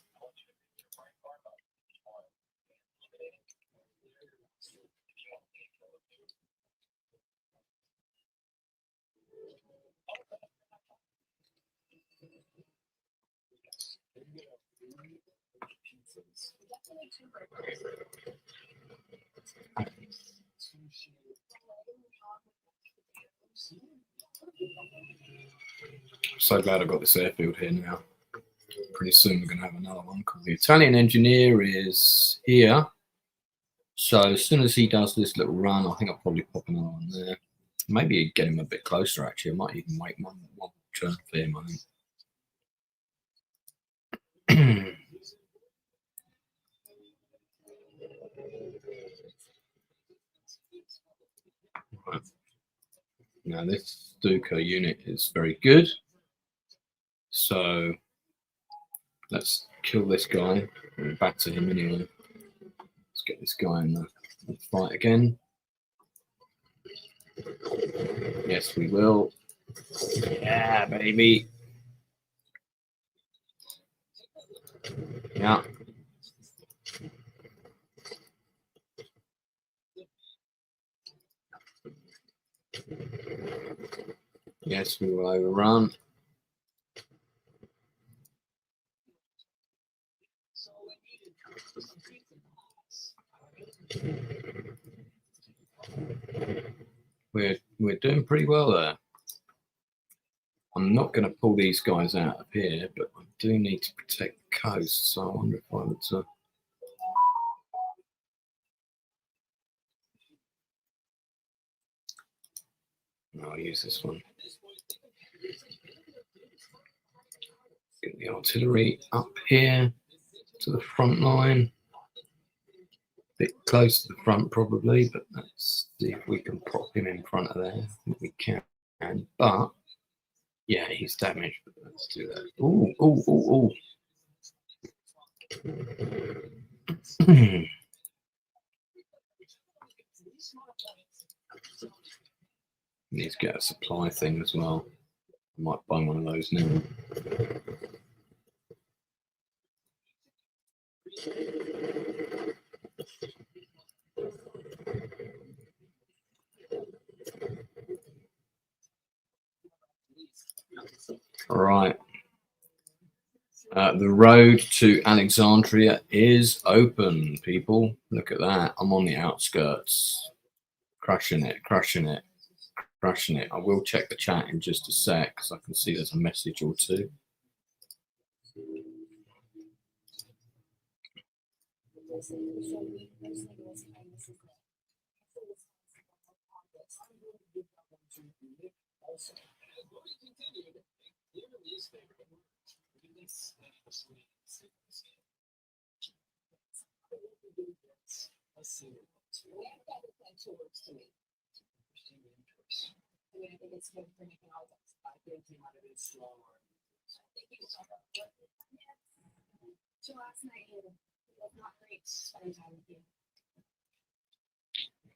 Speaker 2: So glad I got this airfield here now. Pretty soon we're going to have another one because the Italian engineer is here. So as soon as he does this little run, I think I'll probably pop another one there. Maybe get him a bit closer, actually. I might even wait one turn for him, I think. Right. Now this Stuka unit is very good. So let's kill this guy. We're back to him anyway. Let's get this guy in the fight again. Yes, we will. Yeah, baby. Yeah. Yes, we will overrun. We're doing pretty well there. I'm not going to pull these guys out of here, but I do need to protect the coast, so I wonder if I would no, I'll use this one. Get the artillery up here to the front line. Bit close to the front probably, but let's see if we can prop him in front of there. I think we can, but yeah, he's damaged. But let's do that. Ooh, ooh, ooh, ooh. Need to get a supply thing as well. I might buy one of those now. All right. The road to Alexandria is open, people. Look at that. I'm on the outskirts. Crushing it, crushing it, crushing it. I will check the chat in just a sec because I can see there's a message or two.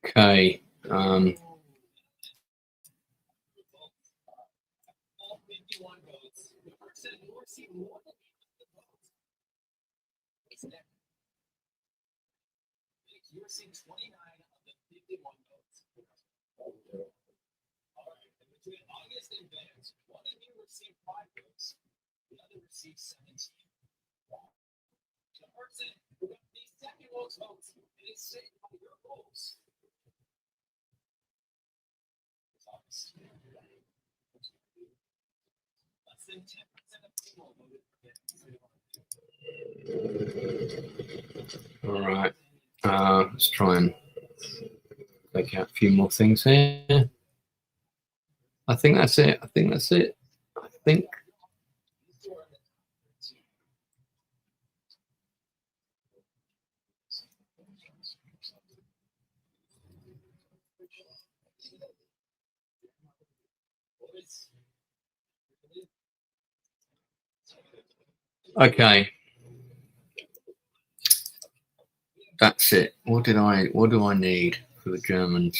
Speaker 2: Okay.
Speaker 3: You received 29 of the 51 votes. All right, and between August and Vance, one of you received 5 votes, the other received 17. The person who got the second most votes is saved by your votes. Less than 10% of people voted for Vance.
Speaker 2: All right. Let's try and take out a few more things here. I think that's it. I think that's it. I think. Okay. That's it. What do I need for the Germans?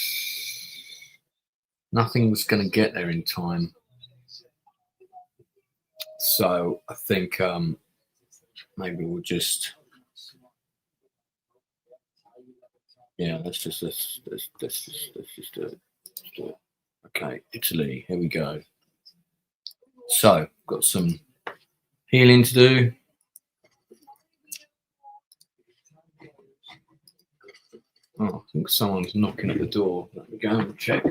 Speaker 2: Nothing was going to get there in time. So I think maybe we'll just, yeah, let's just do it. Let's do it. Okay, Italy, here we go. So got some healing to do. Oh, I think someone's knocking at the door. Let me go and check.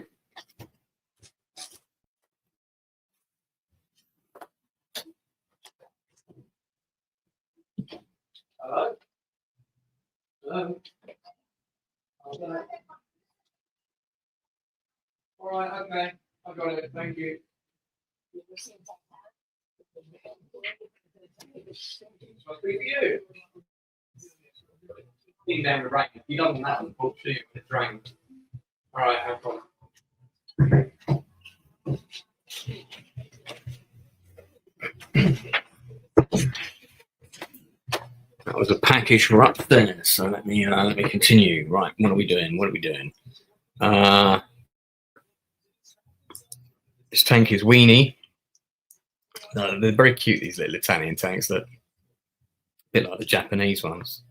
Speaker 2: Hello? Hello? Okay. All right, okay. I got it. Thank you. I'll speak to you. In down the rain. You don't want that one, but see if it's rain. All right, no problem. That was a package for upstairs. So let me continue. Right, what are we doing? What are we doing? This tank is weenie. They're very cute, these little Italian tanks. Look, a bit like the Japanese ones,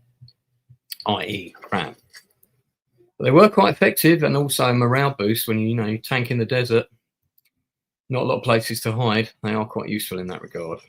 Speaker 2: i.e. crap. But they were quite effective and also a morale boost when you tank in the desert. Not a lot of places to hide. They are quite useful in that regard.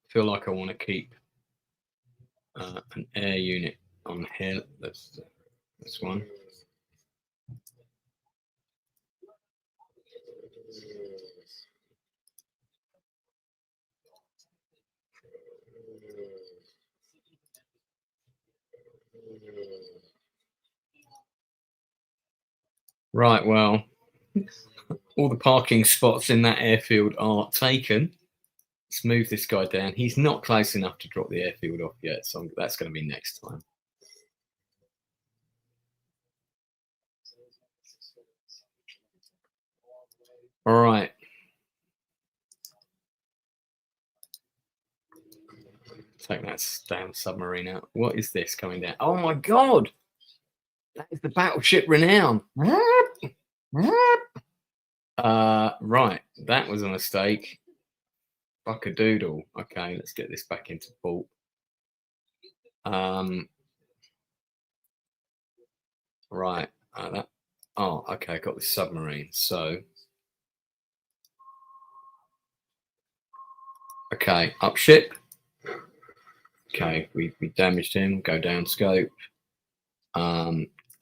Speaker 2: Feel like I want to keep an air unit on here. That's this one. Right, well, all the parking spots in that airfield are taken. Let's move this guy down. He's not close enough to drop the airfield off yet, so that's going to be next time. All right. Take that damn submarine out. What is this coming down? Oh my God! That is the battleship Renown. Right, that was a mistake. Fuck a doodle. Okay, let's get this back into port. Right. Okay, got the submarine. So, okay, up ship. Okay, we damaged him. Go down scope.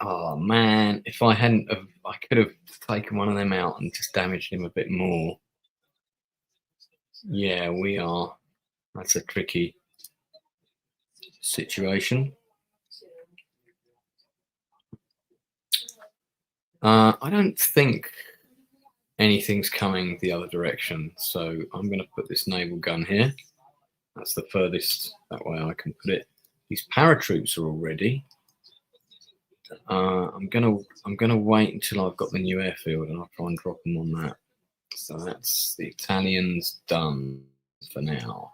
Speaker 2: Oh man, if I hadn't have, I could have taken one of them out and just damaged him a bit more. Yeah, we are. That's a tricky situation. I don't think anything's coming the other direction, so I'm going to put this naval gun here. That's the furthest that way I can put it. These paratroops are all ready. I'm gonna wait until I've got the new airfield and I'll try and drop them on that. So that's the Italians done for now.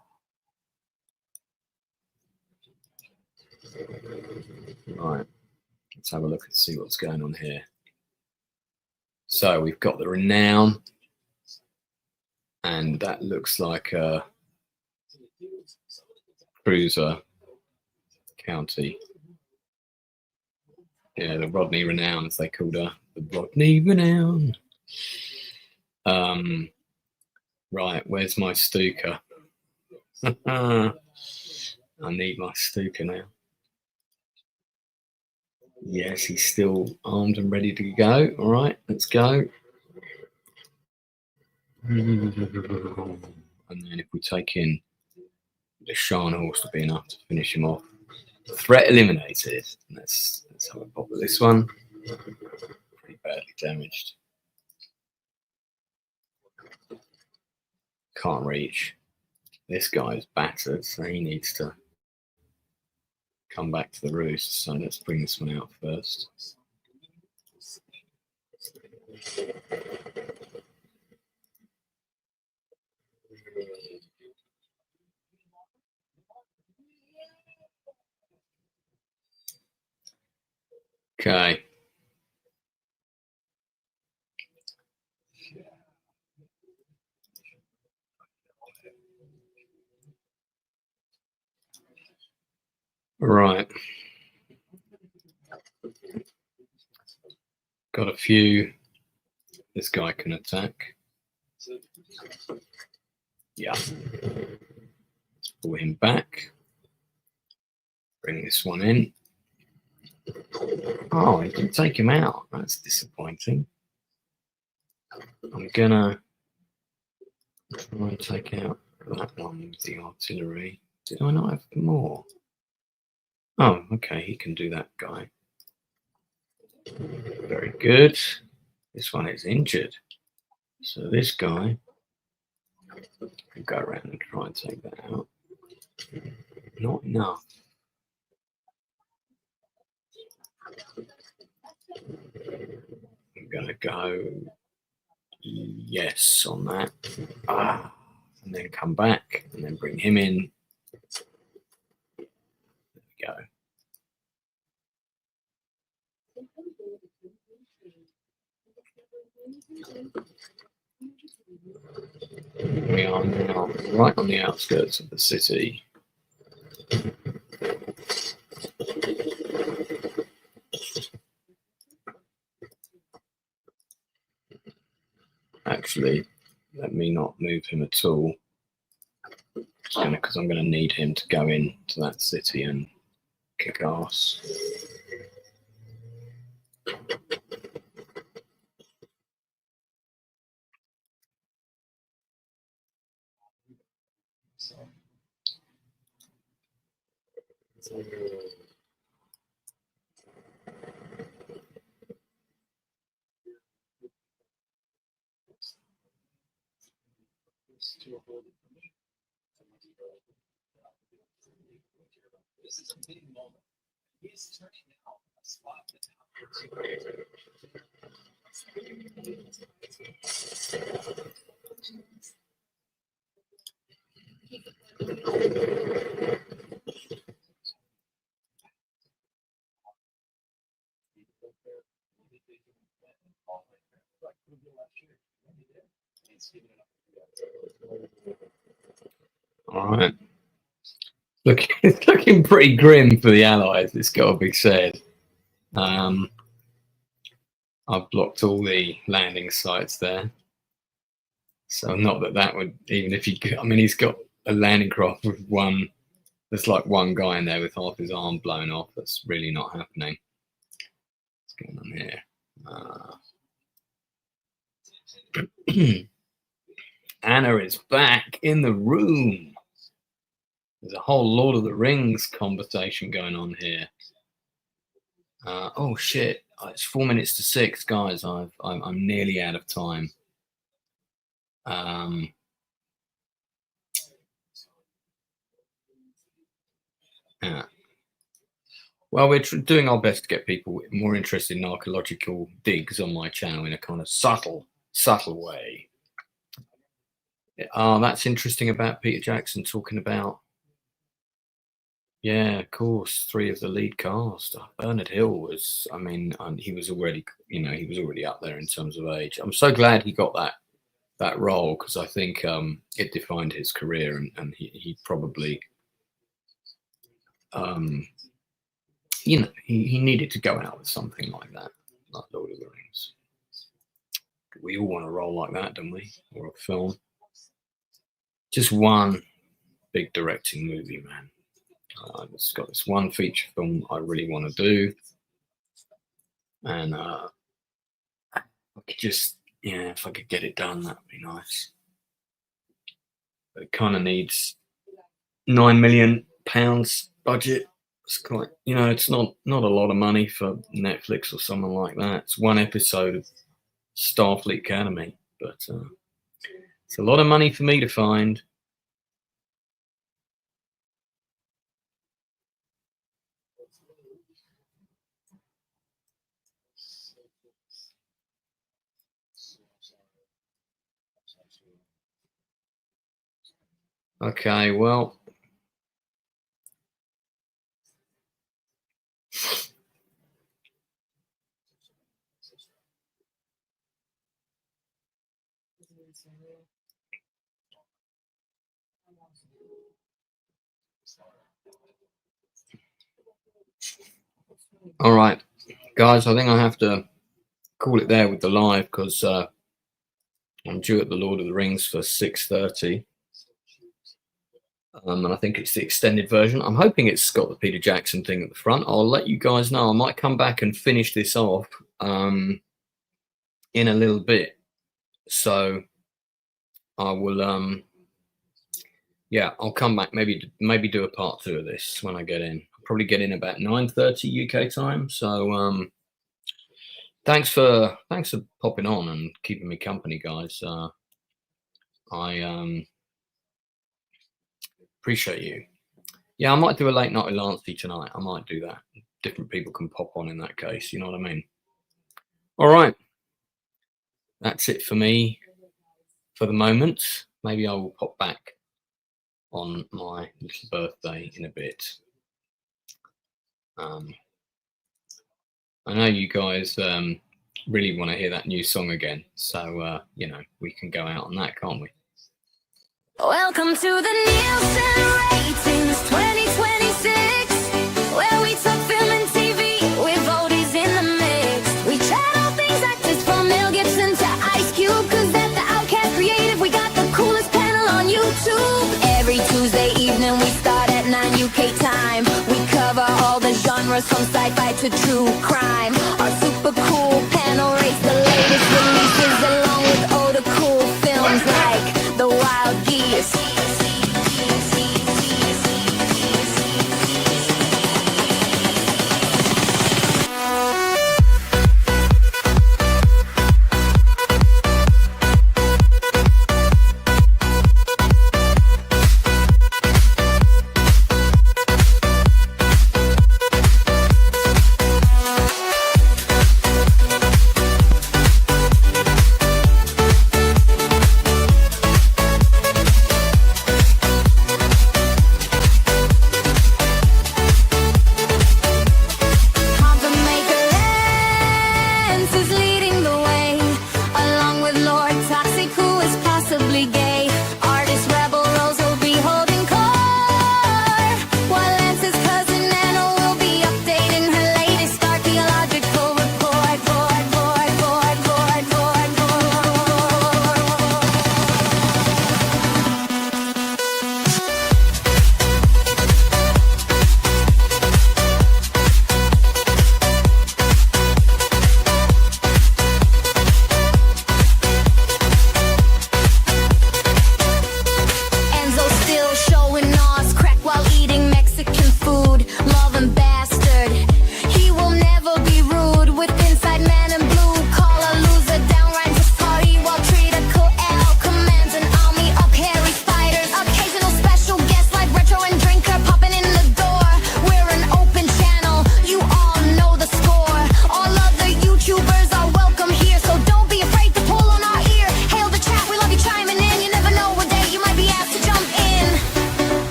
Speaker 2: Right, let's have a look and see what's going on here. So we've got the Renown, and that looks like a cruiser county. Yeah, the Rodney Renown, as they called her. The Rodney Renown. Right, where's my Stuka? I need my Stuka now. Yes, he's still armed and ready to go. All right, let's go. And then if we take in the Sharon horse to be enough to finish him off. Threat eliminated. Let's have a pop at this one. Pretty badly damaged. Can't reach. This guy's battered, so he needs to come back to the roost. So let's bring this one out first. Okay. Right. Got a few. This guy can attack. Yeah. Let's pull him back. Bring this one in. Oh, he can take him out. That's disappointing. I'm gonna try and take out that one with the artillery. Did I not have more? Oh, okay, he can do that guy. Very good. This one is injured. So this guy can go around and try and take that out. Not enough. I'm going to go yes on that. And then come back and then bring him in. There we go. We are now right on the outskirts of the city. Actually, let me not move him at all. Because I'm going to need him to go into that city and kick ass.
Speaker 3: This is a big moment. He is turning now a spot that
Speaker 2: All right. Look, it's looking pretty grim for the Allies, it's got to be said. I've blocked all the landing sites there. So not that would, even if he, I mean, he's got a landing craft with one, there's like one guy in there with half his arm blown off. That's really not happening. What's going on here? Anna is back in the room. There's a whole Lord of the Rings conversation going on here. Oh shit! It's 4 minutes to 6, guys. I'm nearly out of time. Yeah. Well, we're doing our best to get people more interested in archaeological digs on my channel in a kind of subtle way. That's interesting about Peter Jackson talking about. Yeah, of course, 3 of the lead cast. Bernard Hill was, I mean, he was already, you know, he was already up there in terms of age. I'm so glad he got that role, because I think it defined his career, and he probably, you know, he needed to go out with something like that, like Lord of the Rings. We all want a role like that, don't we? Or a film. Just one big directing movie, man. I've just got this one feature film I really want to do, and I could just, yeah, if I could get it done, that would be nice. But it kind of needs £9 million budget. It's quite, you know, it's not a lot of money for Netflix or someone like that. It's one episode of Starfleet Academy, but it's a lot of money for me to find. Okay, well, all right, guys, I think I have to call it there with the live, because I'm due at the Lord of the Rings for 6:30. And I think it's the extended version. I'm hoping it's got the Peter Jackson thing at the front. I'll let you guys know. I might come back and finish this off in a little bit. So I will, yeah, I'll come back, maybe do a part 2 of this when I get in. probably get in about 9:30 UK time. So thanks for popping on and keeping me company, guys. I appreciate you. Yeah, I might do a late night with Lancey tonight. I might do that. Different people can pop on in that case. You know what I mean? All right. That's it for me for the moment. Maybe I will pop back on my little birthday in a bit. I know you guys really want to hear that new song again. So, you know, we can go out on that, can't we?
Speaker 1: Welcome to the Nielsen Ratings 2026, where we talk film and TV with oldies in the mix. We chat all things actors from Mel Gibson to Ice Cube, cause at the Outcast Creative we got the coolest panel on YouTube. Every Tuesday evening we start at 9 UK time. We cover all the genres from sci-fi to true crime.